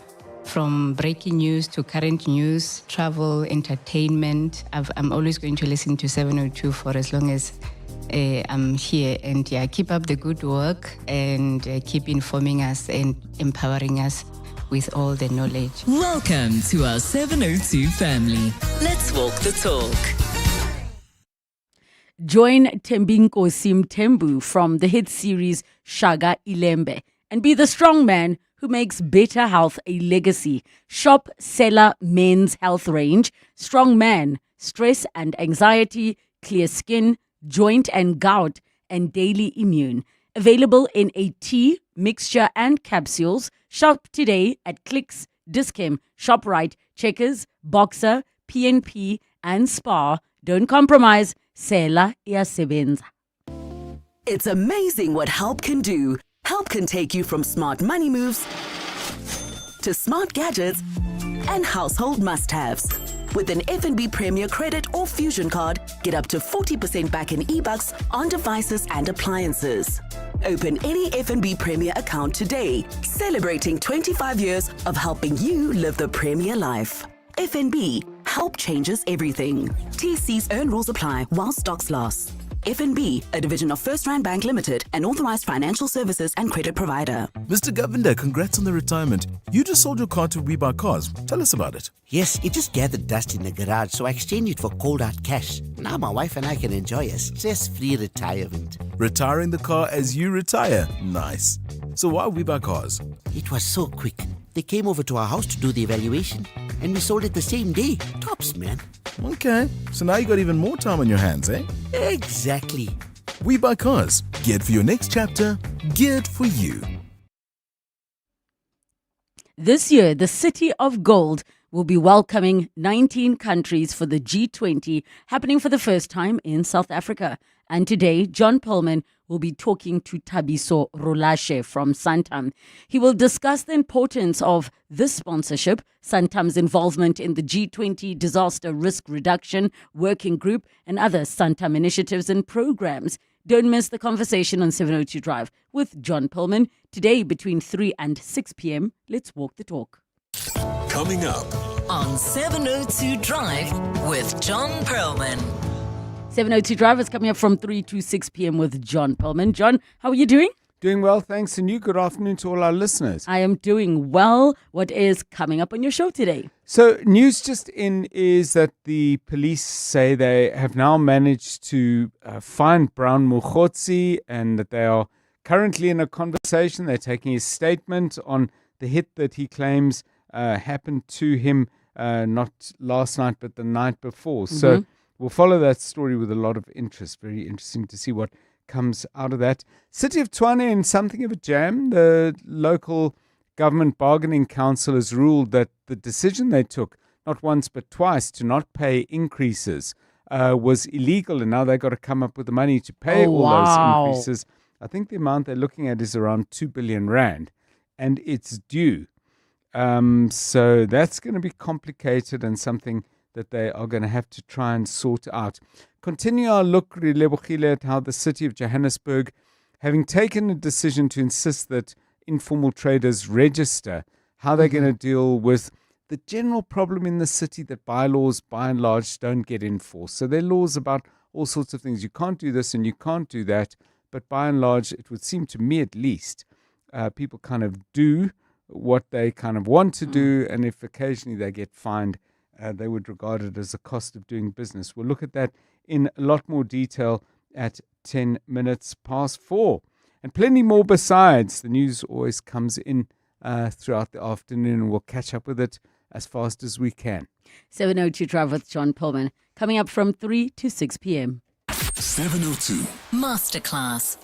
from breaking news to current news, travel, entertainment. I'm always going to listen to 702 for as long as I'm here. And yeah, keep up the good work and keep informing us and empowering us with all the knowledge. Welcome to our 702 family. Let's walk the talk. Join Tembinko Simtembu from the hit series Shaga Ilembe and be the strong man who makes better health a legacy. Shop Seller Men's Health Range. Strong man, stress and anxiety, clear skin, joint and gout, and daily immune. Available in a tea, mixture and capsules. Shop today at Clicks, Dis-Chem, ShopRite, Checkers, Boxer, PNP and Spar. Don't compromise. Sela iyasebenza. It's amazing what help can do. Help can take you from smart money moves to smart gadgets and household must-haves. With an FNB Premier Credit or Fusion card, get up to 40% back in e-bucks on devices and appliances. Open any FNB Premier account today, celebrating 25 years of helping you live the Premier life. FNB, help changes everything. TC's earn rules apply while stocks last. FNB, a division of First Rand Bank Limited, an authorized financial services and credit provider. Mr. Govender, congrats on the retirement. You just sold your car to We Buy Cars. Tell us about it. Yes, it just gathered dust in the garage, so I exchanged it for cold hard cash. Now my wife and I can enjoy a stress-free retirement. Retiring the car as you retire. Nice. So why We Buy Cars? It was so quick. They came over to our house to do the evaluation, and we sold it the same day. Tops, man. Okay, so now you got even more time on your hands, eh? Exactly. We Buy Cars. Geared for your next chapter, geared for you. This year, the City of Gold will be welcoming 19 countries for the G20, happening for the first time in South Africa. And today, John Perlman will be talking to Thabiso Rolashe from Santam. He will discuss the importance of this sponsorship, Santam's involvement in the G20 Disaster Risk Reduction Working Group, and other Santam initiatives and programs. Don't miss the conversation on 702 Drive with John Perlman today between 3 and 6 p.m. Let's walk the talk. Coming up on 702 Drive with John Perlman. 702 Drive is coming up from 3 to 6 p.m. with John Perlman. John, how are you doing? Doing well, thanks. And you, good afternoon to all our listeners. I am doing well. What is coming up on your show today? So, news just in is that the police say they have now managed to find Brown Mokgotsi and that they are currently in a conversation. They're taking his statement on the hit that he claims happened to him not last night, but the night before. So, we'll follow that story with a lot of interest. Very interesting to see what comes out of that. City of Tshwane in something of a jam. The local government bargaining council has ruled that the decision they took, not once but twice, to not pay increases was illegal, and now they've got to come up with the money to pay those increases. I think the amount they're looking at is around 2 billion rand, and it's due. So that's going to be complicated and something that they are going to have to try and sort out. Continue our look, Relebogile, at how the city of Johannesburg, having taken a decision to insist that informal traders register, how they're going to deal with the general problem in the city that bylaws, by and large, don't get enforced. So there are laws about all sorts of things. You can't do this and you can't do that. But by and large, it would seem to me at least, people kind of do what they kind of want to do. And if occasionally they get fined, they would regard it as a cost of doing business. We'll look at that in a lot more detail at 10 minutes past 4. And plenty more besides. The news always comes in throughout the afternoon, and we'll catch up with it as fast as we can. 702 Drive with John Perlman, coming up from 3 to 6 p.m. 702 Masterclass.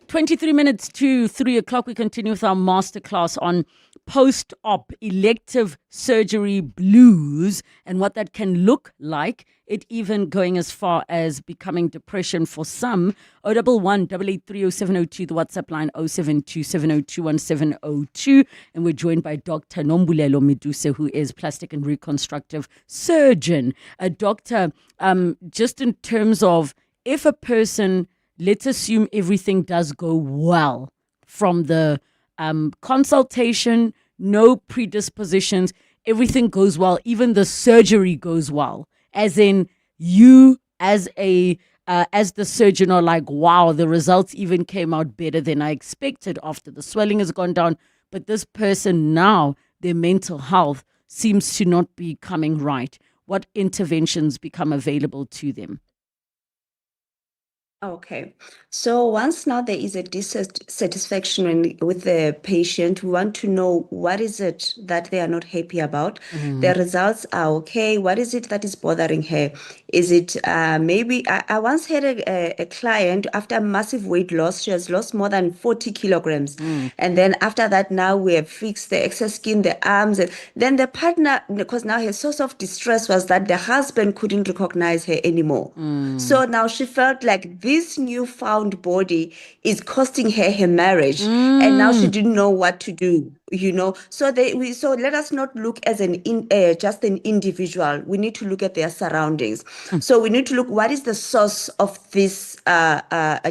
23 minutes to 3 o'clock. We continue with our masterclass on post-op elective surgery blues and what that can look like. It even going as far as becoming depression for some. 011 8830702, the WhatsApp line 0727021702. And we're joined by Dr. Nombulelo Meduse, who is plastic and reconstructive surgeon. A doctor, just in terms of if a person, let's assume everything does go well from the consultation, no predispositions, everything goes well, even the surgery goes well. As in, you as the surgeon are like, wow, the results even came out better than I expected after the swelling has gone down. But this person now, their mental health seems to not be coming right. What interventions become available to them? Okay, so once now there is a dissatisfaction with the patient, we want to know what is it that they are not happy about. The results are okay. What is it that is bothering her? Is it maybe, I once had a client after massive weight loss, she has lost more than 40 kilograms. And then after that, now we have fixed the excess skin, the arms. And then the partner, because now her source of distress was that the husband couldn't recognize her anymore. So now she felt like this newfound body is costing her marriage, and now she didn't know what to do. So let us not look as just an individual. We need to look at their surroundings. So we need to look what is the source of this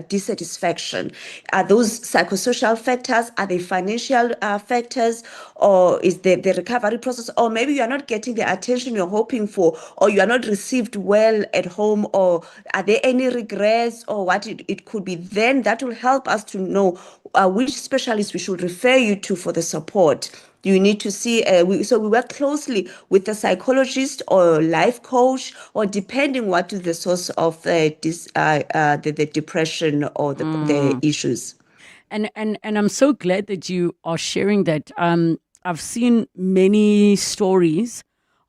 dissatisfaction. Are those psychosocial factors? Are they financial factors? Or is the recovery process? Or maybe you are not getting the attention you're hoping for, or you are not received well at home, or are there any regrets, or what it could be? Then that will help us to know which specialist we should refer you to for the support. You need to see, we work closely with the psychologist or life coach, or depending what is the source of the depression or the issues. And I'm so glad that you are sharing that. I've seen many stories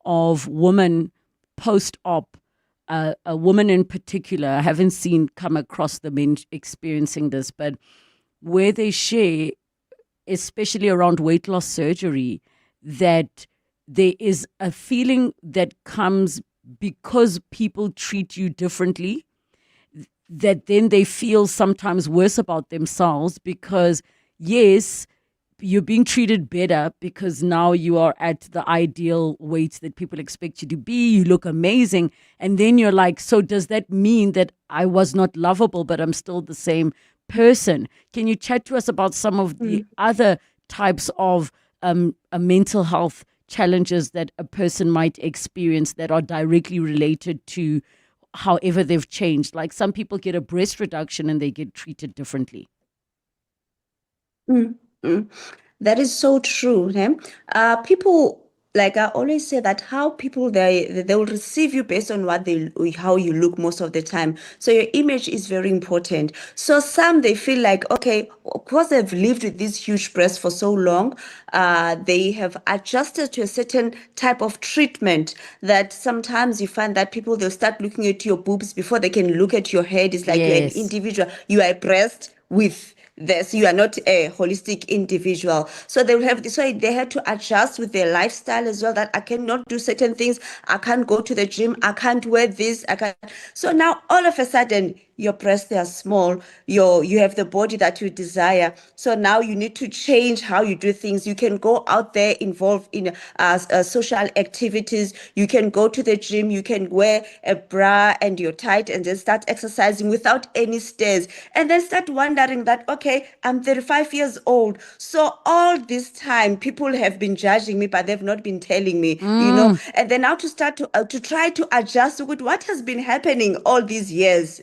of women post-op, a woman in particular, I haven't come across the men experiencing this, but where they share especially around weight loss surgery, that there is a feeling that comes because people treat you differently, that then they feel sometimes worse about themselves because, yes, you're being treated better because now you are at the ideal weight that people expect you to be. You look amazing. And then you're like, so does that mean that I was not lovable, but I'm still the same person? Can you chat to us about some of the other types of mental health challenges that a person might experience that are directly related to however they've changed? Like some people get a breast reduction and they get treated differently. Mm, mm. That is so true. People, like I always say, that how people they will receive you based on how you look most of the time. So your image is very important. So some, they feel like, okay, because they've lived with this huge breast for so long, they have adjusted to a certain type of treatment that sometimes you find that people, they'll start looking at your boobs before they can look at your head. It's like you're an Yes. individual. You are a breast with this, you are not a holistic individual. So they had to adjust with their lifestyle as well, that I cannot do certain things, I can't go to the gym, I can't wear this, I can't. So now all of a sudden your breasts, they are small, you have the body that you desire. So now you need to change how you do things. You can go out there, involved in social activities, you can go to the gym, you can wear a bra and your tight and then start exercising without any stairs, and then start wondering that, okay, I'm 35 years old, so all this time people have been judging me, but they've not been telling me, and then now to start to try to adjust with what has been happening all these years.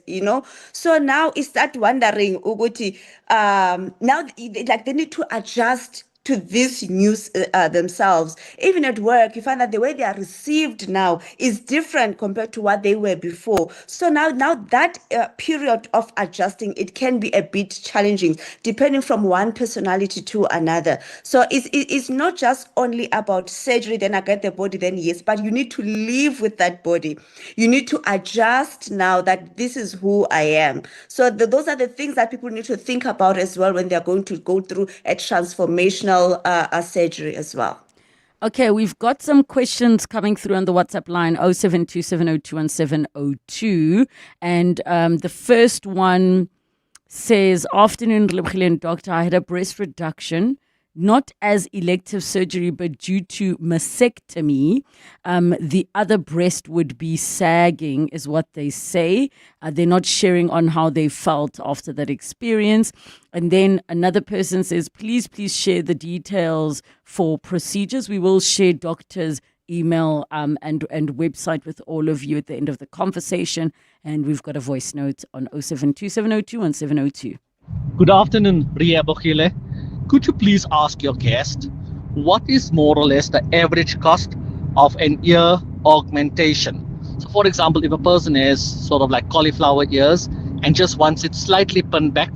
So now you start wondering, Uguti, now like they need to adjust to this news themselves. Even at work, you find that the way they are received now is different compared to what they were before. So now that period of adjusting, it can be a bit challenging depending from one personality to another. So it's not just only about surgery, then I get the body, then yes, but you need to live with that body. You need to adjust now that this is who I am. So those are the things that people need to think about as well when they're going to go through a transformational surgery as well. Okay, we've got some questions coming through on the WhatsApp line 0727021702. And the first one says, afternoon, Relebogile doctor, I had a breast reduction, not as elective surgery, but due to mastectomy. The other breast would be sagging, is what they say. They're not sharing on how they felt after that experience. And then another person says, please share the details for procedures. We will share doctors' email and website with all of you at the end of the conversation. And we've got a voice note on 0727021702. Good afternoon, Relebogile. Could you please ask your guest, what is more or less the average cost of an ear augmentation? So for example, if a person has sort of like cauliflower ears and just wants it slightly pinned back,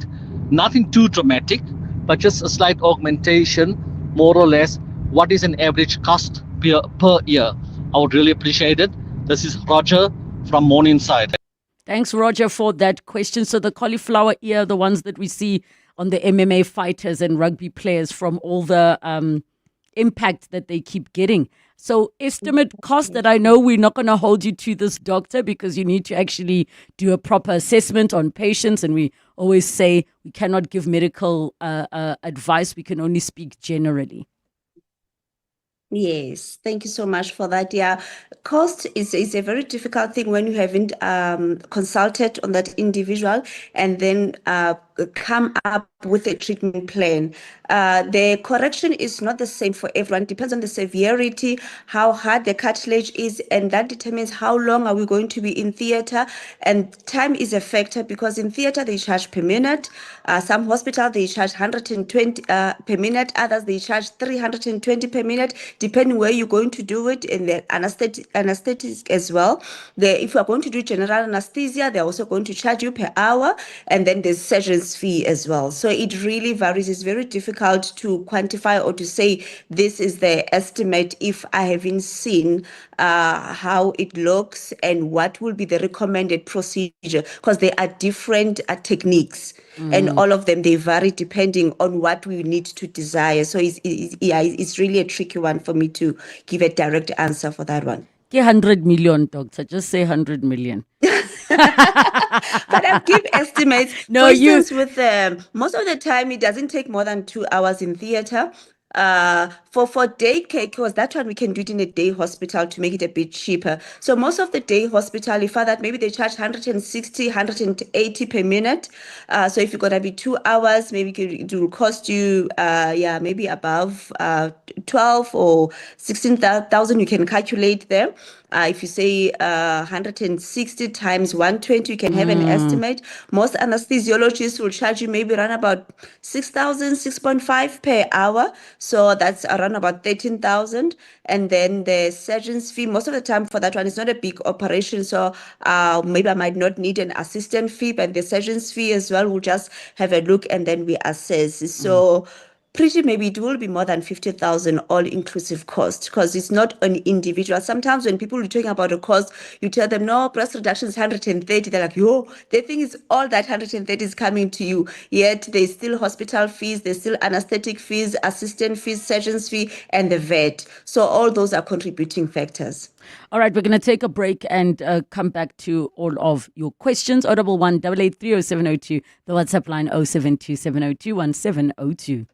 nothing too dramatic, but just a slight augmentation, more or less, what is an average cost per ear? I would really appreciate it. This is Roger from Morningside. Thanks, Roger, for that question. So the cauliflower ear, the ones that we see on the MMA fighters and rugby players from all the impact that they keep getting. So estimate cost that I know we're not going to hold you to this, doctor, because you need to actually do a proper assessment on patients. And we always say we cannot give medical advice. We can only speak generally. Yes, thank you so much for that. Yeah, cost is a very difficult thing when you haven't consulted on that individual and then come up with a treatment plan. The correction is not the same for everyone. It depends on the severity, how hard the cartilage is, and that determines how long are we going to be in theater. And time is a factor because in theater they charge per minute. Some hospitals they charge 120 per minute. Others they charge 320 per minute, depending where you're going to do it, and the anesthetic as well. If you are going to do general anesthesia, they're also going to charge you per hour, and then there's surgeon's fee as well. So it really varies. It's very difficult to quantify or to say this is the estimate if I haven't seen how it looks and what will be the recommended procedure, because there are different techniques and all of them, they vary depending on what we need to desire. So it's really a tricky one for me to give a direct answer for that one. 100 million, doctor. Just say 100 million. But I've give estimates. No, for instance, with most of the time, it doesn't take more than 2 hours in theater. For day care, because that one we can do it in a day hospital to make it a bit cheaper. So most of the day hospital, if that maybe they charge 160, 180 per minute. So if you're gonna be 2 hours, maybe it will cost you maybe above 12 or 16,000. You can calculate there. If you say 160 times 120, you can have an estimate. Most anesthesiologists will charge you maybe around about 6,000, 6.5 per hour. So that's around about 13,000. And then the surgeon's fee, most of the time for that one, it's not a big operation. So maybe I might not need an assistant fee, but the surgeon's fee as well, we'll just have a look and then we assess. So pretty maybe it will be more than 50,000 all-inclusive cost, because it's not an individual. Sometimes when people are talking about a cost, you tell them, no, breast reduction is 130. They're like, yo, they think it's all that 130 is coming to you. Yet there's still hospital fees, there's still anesthetic fees, assistant fees, surgeon's fee, and the vet. So all those are contributing factors. All right, we're going to take a break and come back to all of your questions. 011 8830702, the WhatsApp line 0727021702.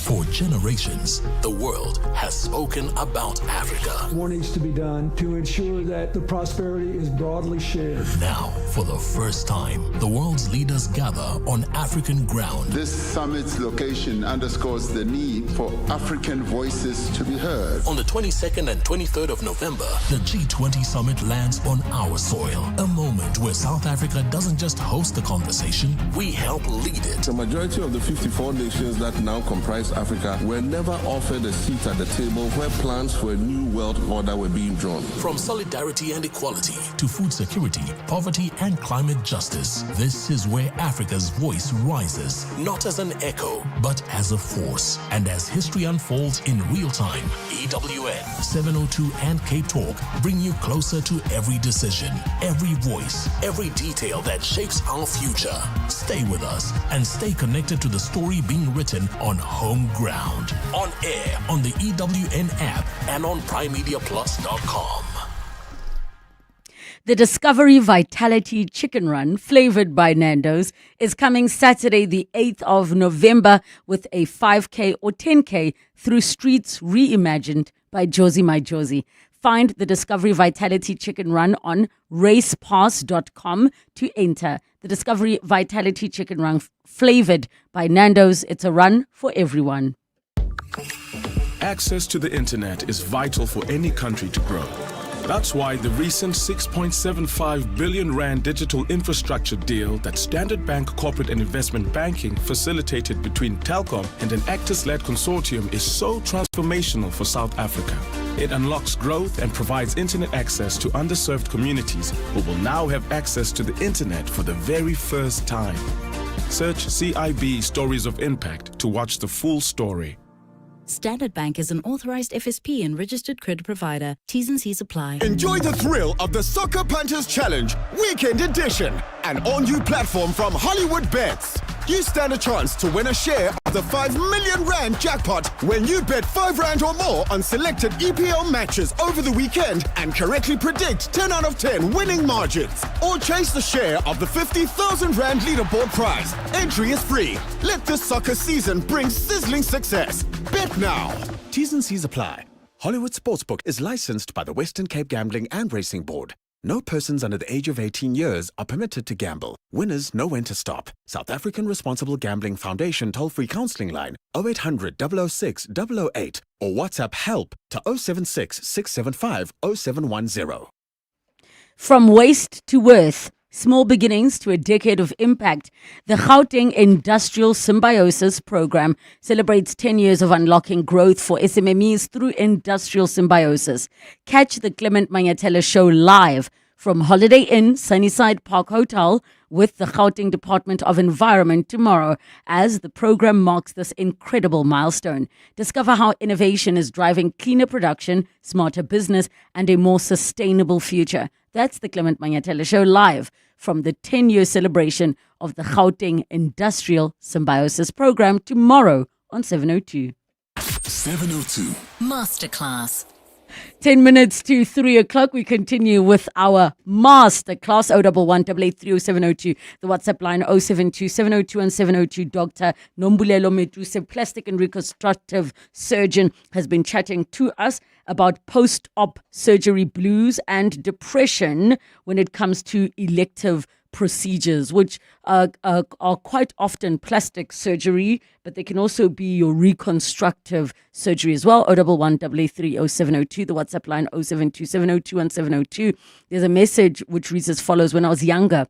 For generations, the world has spoken about Africa. More needs to be done to ensure that the prosperity is broadly shared. Now, for the first time, the world's leaders gather on African ground. This summit's location underscores the need for African voices to be heard. On the 22nd and 23rd of November, the G20 summit lands on our soil. A moment where South Africa doesn't just host the conversation, we help lead it. The majority of the 54 nations that now comprise Africa were never offered a seat at the table where plans for a new world order were being drawn. From solidarity and equality to food security, poverty, and climate justice, this is where Africa's voice rises, not as an echo, but as a force. And as history unfolds in real time, EWN, 702 and Cape Talk bring you closer to every decision, every voice, every detail that shapes our future. Stay with us and stay connected to the story being written on home ground. On air, on the EWN app, and on PrimeMediaPlus.com. The Discovery Vitality Chicken Run, flavored by Nando's, is coming Saturday, the 8th of November, with a 5K or 10K through streets reimagined by Josie My Josie. Find the Discovery Vitality Chicken Run on racepass.com to enter. The Discovery Vitality Chicken Run, flavored by Nando's. It's a run for everyone. Access to the internet is vital for any country to grow. That's why the recent 6.75 billion rand digital infrastructure deal that Standard Bank Corporate and Investment Banking facilitated between Telkom and an Actors-led consortium is so transformational for South Africa. It unlocks growth and provides internet access to underserved communities who will now have access to the internet for the very first time. Search CIB Stories of Impact to watch the full story. Standard Bank is an authorized FSP and registered credit provider. T's and C's apply. Enjoy the thrill of the Soccer Punters Challenge Weekend Edition, an all-new platform from Hollywood Bets. You stand a chance to win a share of the 5 million rand jackpot when you bet 5 rand or more on selected EPL matches over the weekend and correctly predict 10 out of 10 winning margins. Or chase the share of the 50,000 rand leaderboard prize. Entry is free. Let this soccer season bring sizzling success. Bet now. T's and C's apply. Hollywood Sportsbook is licensed by the Western Cape Gambling and Racing Board. No persons under the age of 18 years are permitted to gamble. Winners know when to stop. South African Responsible Gambling Foundation toll-free counselling line 0800 006 008 or WhatsApp help to 076 675 0710. From waste to worth, small beginnings to a decade of impact, the Gauteng Industrial Symbiosis Program celebrates 10 years of unlocking growth for SMMEs through industrial symbiosis. Catch the Clement Manyatela Show live from Holiday Inn, Sunnyside Park Hotel with the Gauteng Department of Environment tomorrow as the program marks this incredible milestone. Discover how innovation is driving cleaner production, smarter business, and a more sustainable future. That's the Clement Manyatela Show, live from the 10-year celebration of the Gauteng Industrial Symbiosis Program tomorrow on 702. 702. Masterclass. 10 minutes to 3 o'clock. We continue with our masterclass. 011-883-0702. The WhatsApp line 072-702 and 702. Dr. Nombulelo Meduse, plastic and reconstructive surgeon, has been chatting to us about post-op surgery blues and depression when it comes to elective procedures, which are quite often plastic surgery, but they can also be your reconstructive surgery as well. 011-883-0702, the WhatsApp line 072-702 and 702. There's a message which reads as follows. When I was a younger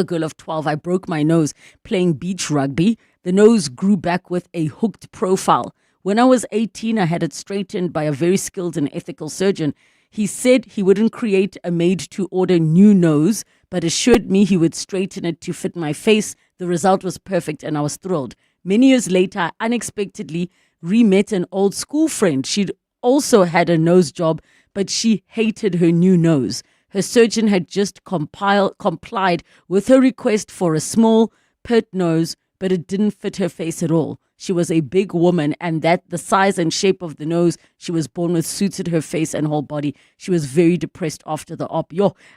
girl of 12, I broke my nose playing beach rugby. The nose grew back with a hooked profile. When I was 18, I had it straightened by a very skilled and ethical surgeon. He said he wouldn't create a made-to-order new nose, but assured me he would straighten it to fit my face. The result was perfect, and I was thrilled. Many years later, I unexpectedly re-met an old school friend. She'd also had a nose job, but she hated her new nose. Her surgeon had just complied with her request for a small, pert nose, but it didn't fit her face at all. She was a big woman, and that the size and shape of the nose she was born with suited her face and whole body. She was very depressed after the op.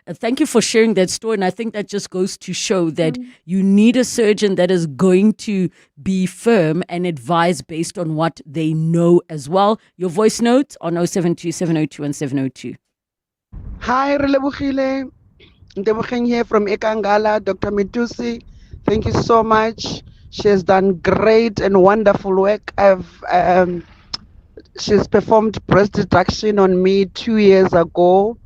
Thank you for sharing that story. And I think that just goes to show that you need a surgeon that is going to be firm and advise based on what they know as well. Your voice note on 072 702 and 702. Hi, Relebogile. Ndebogeng here from Ekangala, Dr. Medusi. Thank you so much. She has done great and wonderful work. She's performed breast reduction on me 2 years ago.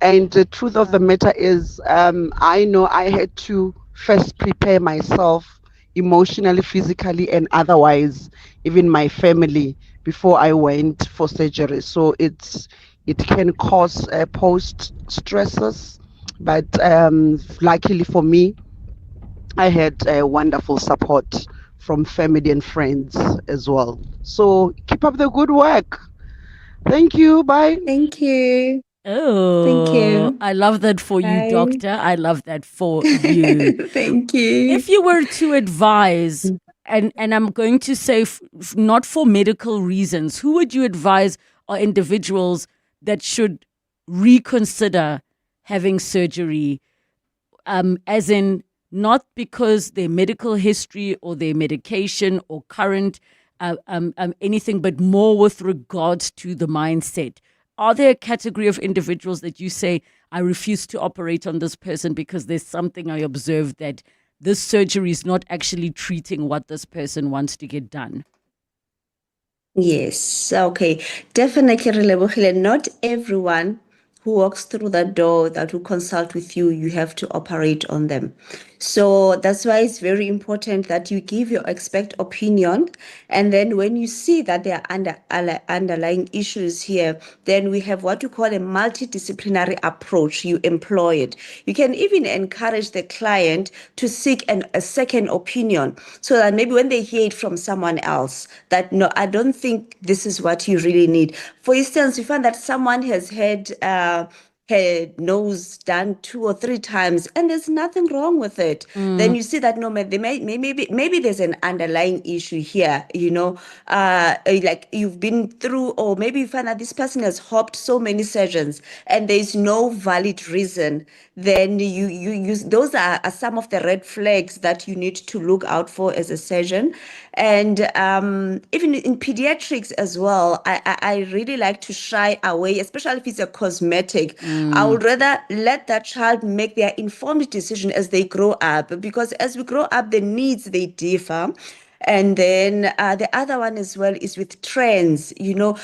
And the truth of the matter is, I know I had to first prepare myself emotionally, physically, and otherwise, even my family, before I went for surgery. So it can cause post stresses, but luckily for me, I had wonderful support from family and friends as well. So keep up the good work. Thank you. Bye. Thank you. Oh, Thank you. I love that for Bye. you, doctor. I love that for you. Thank you. If you were to advise, and I'm going to say not for medical reasons, who would you advise are individuals that should reconsider having surgery, as in not because their medical history or their medication or current anything, but more with regards to the mindset? Are there a category of individuals that you say, I refuse to operate on this person because there's something I observed that this surgery is not actually treating what this person wants to get done? Yes, okay. Definitely, Relebogile. Not everyone who walks through the door that will consult with you, you have to operate on them. So that's why it's very important that you give your expert opinion. And then when you see that there are underlying issues here, then we have what we call a multidisciplinary approach. You employ it. You can even encourage the client to seek a second opinion so that maybe when they hear it from someone else, that no, I don't think this is what you really need. For instance, you find that someone has had her nose done 2 or 3 times and there's nothing wrong with it. Then you see that no, maybe there's an underlying issue here, like you've been through, or maybe you find that this person has hopped so many surgeons and there's no valid reason. Then you use those are some of the red flags that you need to look out for as a surgeon. And even in pediatrics as well, I really like to shy away, especially if it's a cosmetic. I would rather let that child make their informed decision as they grow up, because as we grow up, the needs, they differ. And then the other one as well is with trends,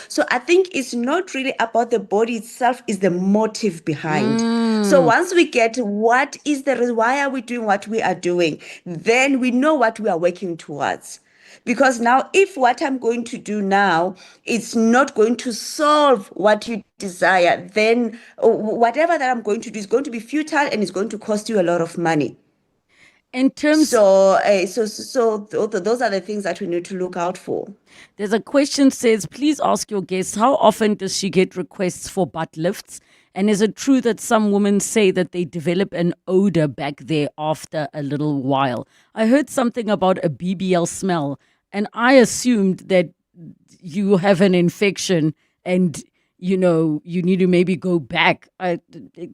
So I think it's not really about the body itself, it's the motive behind. So once we get what is the reason, why are we doing what we are doing, then we know what we are working towards. Because now, if what I'm going to do now is not going to solve what you desire, then whatever that I'm going to do is going to be futile and it's going to cost you a lot of money. In terms, so those are the things that we need to look out for. There's a question says, please ask your guests, how often does she get requests for butt lifts? And is it true that some women say that they develop an odor back there after a little while? I heard something about a BBL smell, and I assumed that you have an infection and, you need to maybe go back.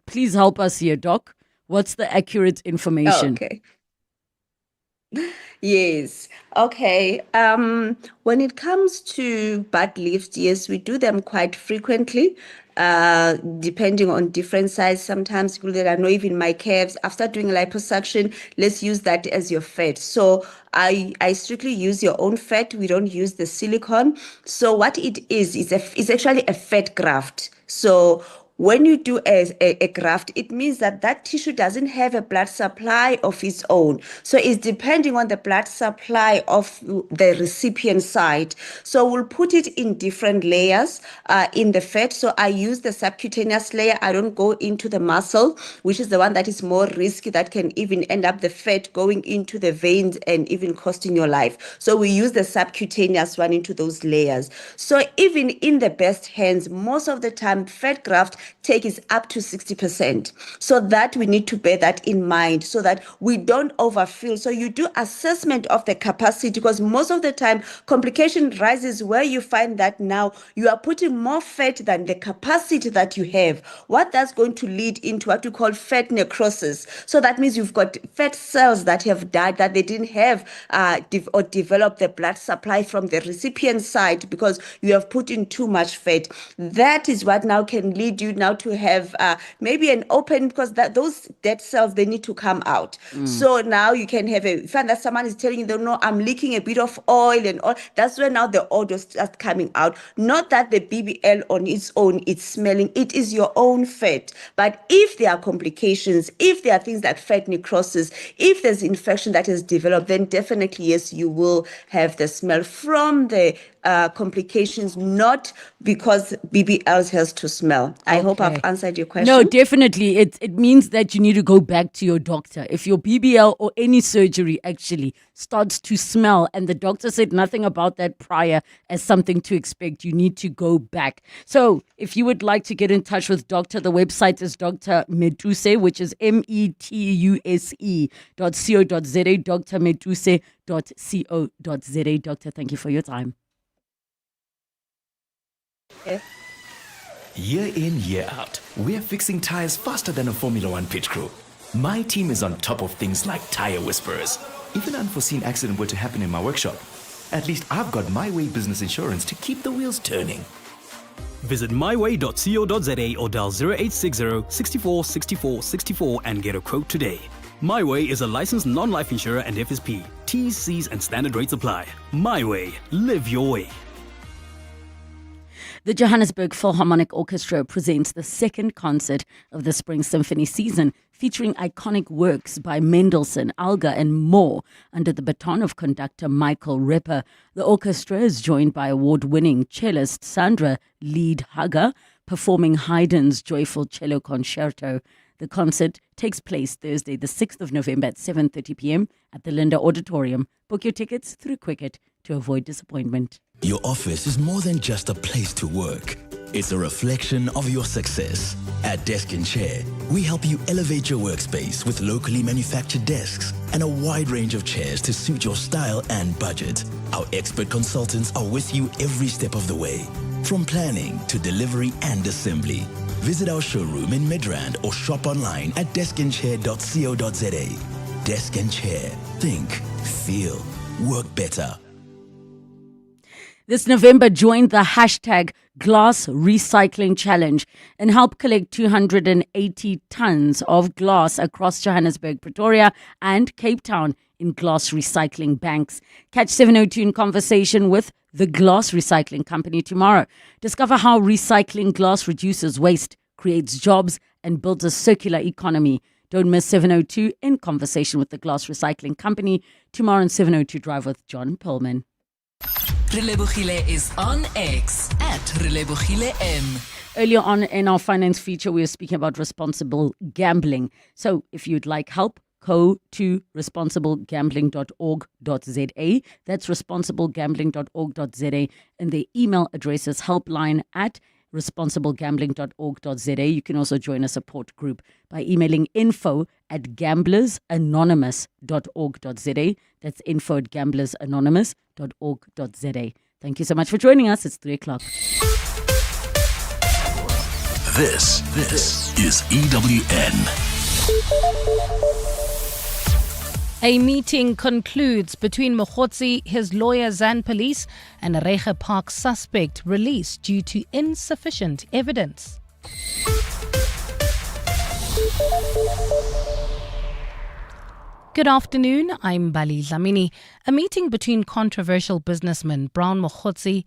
Please help us here, Doc. What's the accurate information? Okay. Yes. Okay. When it comes to butt lifts, yes, we do them quite frequently, depending on different size. Sometimes people that know even my calves, after doing liposuction, let's use that as your fat. So I strictly use your own fat. We don't use the silicone. So what it is it's actually a fat graft. So when you do a graft, it means that tissue doesn't have a blood supply of its own. So it's depending on the blood supply of the recipient side. So we'll put it in different layers in the fat. So I use the subcutaneous layer. I don't go into the muscle, which is the one that is more risky, that can even end up the fat going into the veins and even costing your life. So we use the subcutaneous one into those layers. So even in the best hands, most of the time, fat graft take is up to 60%. So that we need to bear that in mind so that we don't overfill. So you do assessment of the capacity, because most of the time complication rises where you find that now you are putting more fat than the capacity that you have. What that's going to lead into what we call fat necrosis. So that means you've got fat cells that have died, that they didn't have or develop the blood supply from the recipient side because you have put in too much fat. That is what now can lead you now to have maybe an open, because those dead cells, they need to come out. So now you can have you find that someone is telling you, no, I'm leaking a bit of oil and all. That's where now the odor starts coming out. Not that the BBL on its own, it's smelling. It is your own fat. But if there are complications, if there are things like fat necrosis, if there's infection that has developed, then definitely, yes, you will have the smell from the complications, not because BBLs has to smell. I hope I've answered your question. No, definitely. It means that you need to go back to your doctor. If your BBL or any surgery actually starts to smell and the doctor said nothing about that prior as something to expect, you need to go back. So if you would like to get in touch with Doctor, the website is Dr. Meduse, which is metuse.co.za, drmeduse.co.za. Doctor, thank you for your time. Year in, year out, we're fixing tires faster than a Formula One pit crew. My team is on top of things like tire whisperers. If an unforeseen accident were to happen in my workshop, at least I've got My Way business insurance to keep the wheels turning. Visit myway.co.za or dial 0860 64 64 64 and get a quote today. My Way is a licensed non-life insurer and FSP. T's, C's and standard rates apply. My Way. Live your way. The Johannesburg Philharmonic Orchestra presents the second concert of the Spring Symphony season, featuring iconic works by Mendelssohn, Alga and more, under the baton of conductor Michael Ripper. The orchestra is joined by award-winning cellist Sandra Lied-Hager, performing Haydn's Joyful Cello Concerto. The concert takes place Thursday, the 6th of November at 7:30 p.m. at the Linda Auditorium. Book your tickets through Quicket to avoid disappointment. Your office is more than just a place to work. It's a reflection of your success. At Desk and Chair, we help you elevate your workspace with locally manufactured desks and a wide range of chairs to suit your style and budget. Our expert consultants are with you every step of the way, from planning to delivery and assembly. Visit our showroom in Midrand or shop online at deskandchair.co.za. Desk and Chair. Think, feel, work better. This November, join the hashtag Glass Recycling Challenge and help collect 280 tons of glass across Johannesburg, Pretoria and Cape Town in glass recycling banks. Catch 702 in conversation with the Glass Recycling Company tomorrow. Discover how recycling glass reduces waste, creates jobs and builds a circular economy. Don't miss 702 in conversation with the Glass Recycling Company tomorrow on 702 Drive with John Perlman. Relebogile is on X at Relebogile M. Earlier on in our finance feature, we were speaking about responsible gambling. So if you'd like help, go to responsiblegambling.org.za. That's responsiblegambling.org.za. And the email address is helpline@responsiblegambling.org.za. You can also join a support group by emailing info@gamblersanonymous.org.za. That's info@gamblersanonymous.org.za. Thank you so much for joining us. It's 3 o'clock. This is EWN. A meeting concludes between Mabotja, his lawyers and police, and a Rege Park suspect released due to insufficient evidence. Good afternoon, I'm Bali Dlamini. A meeting between controversial businessman Brown Mabotja,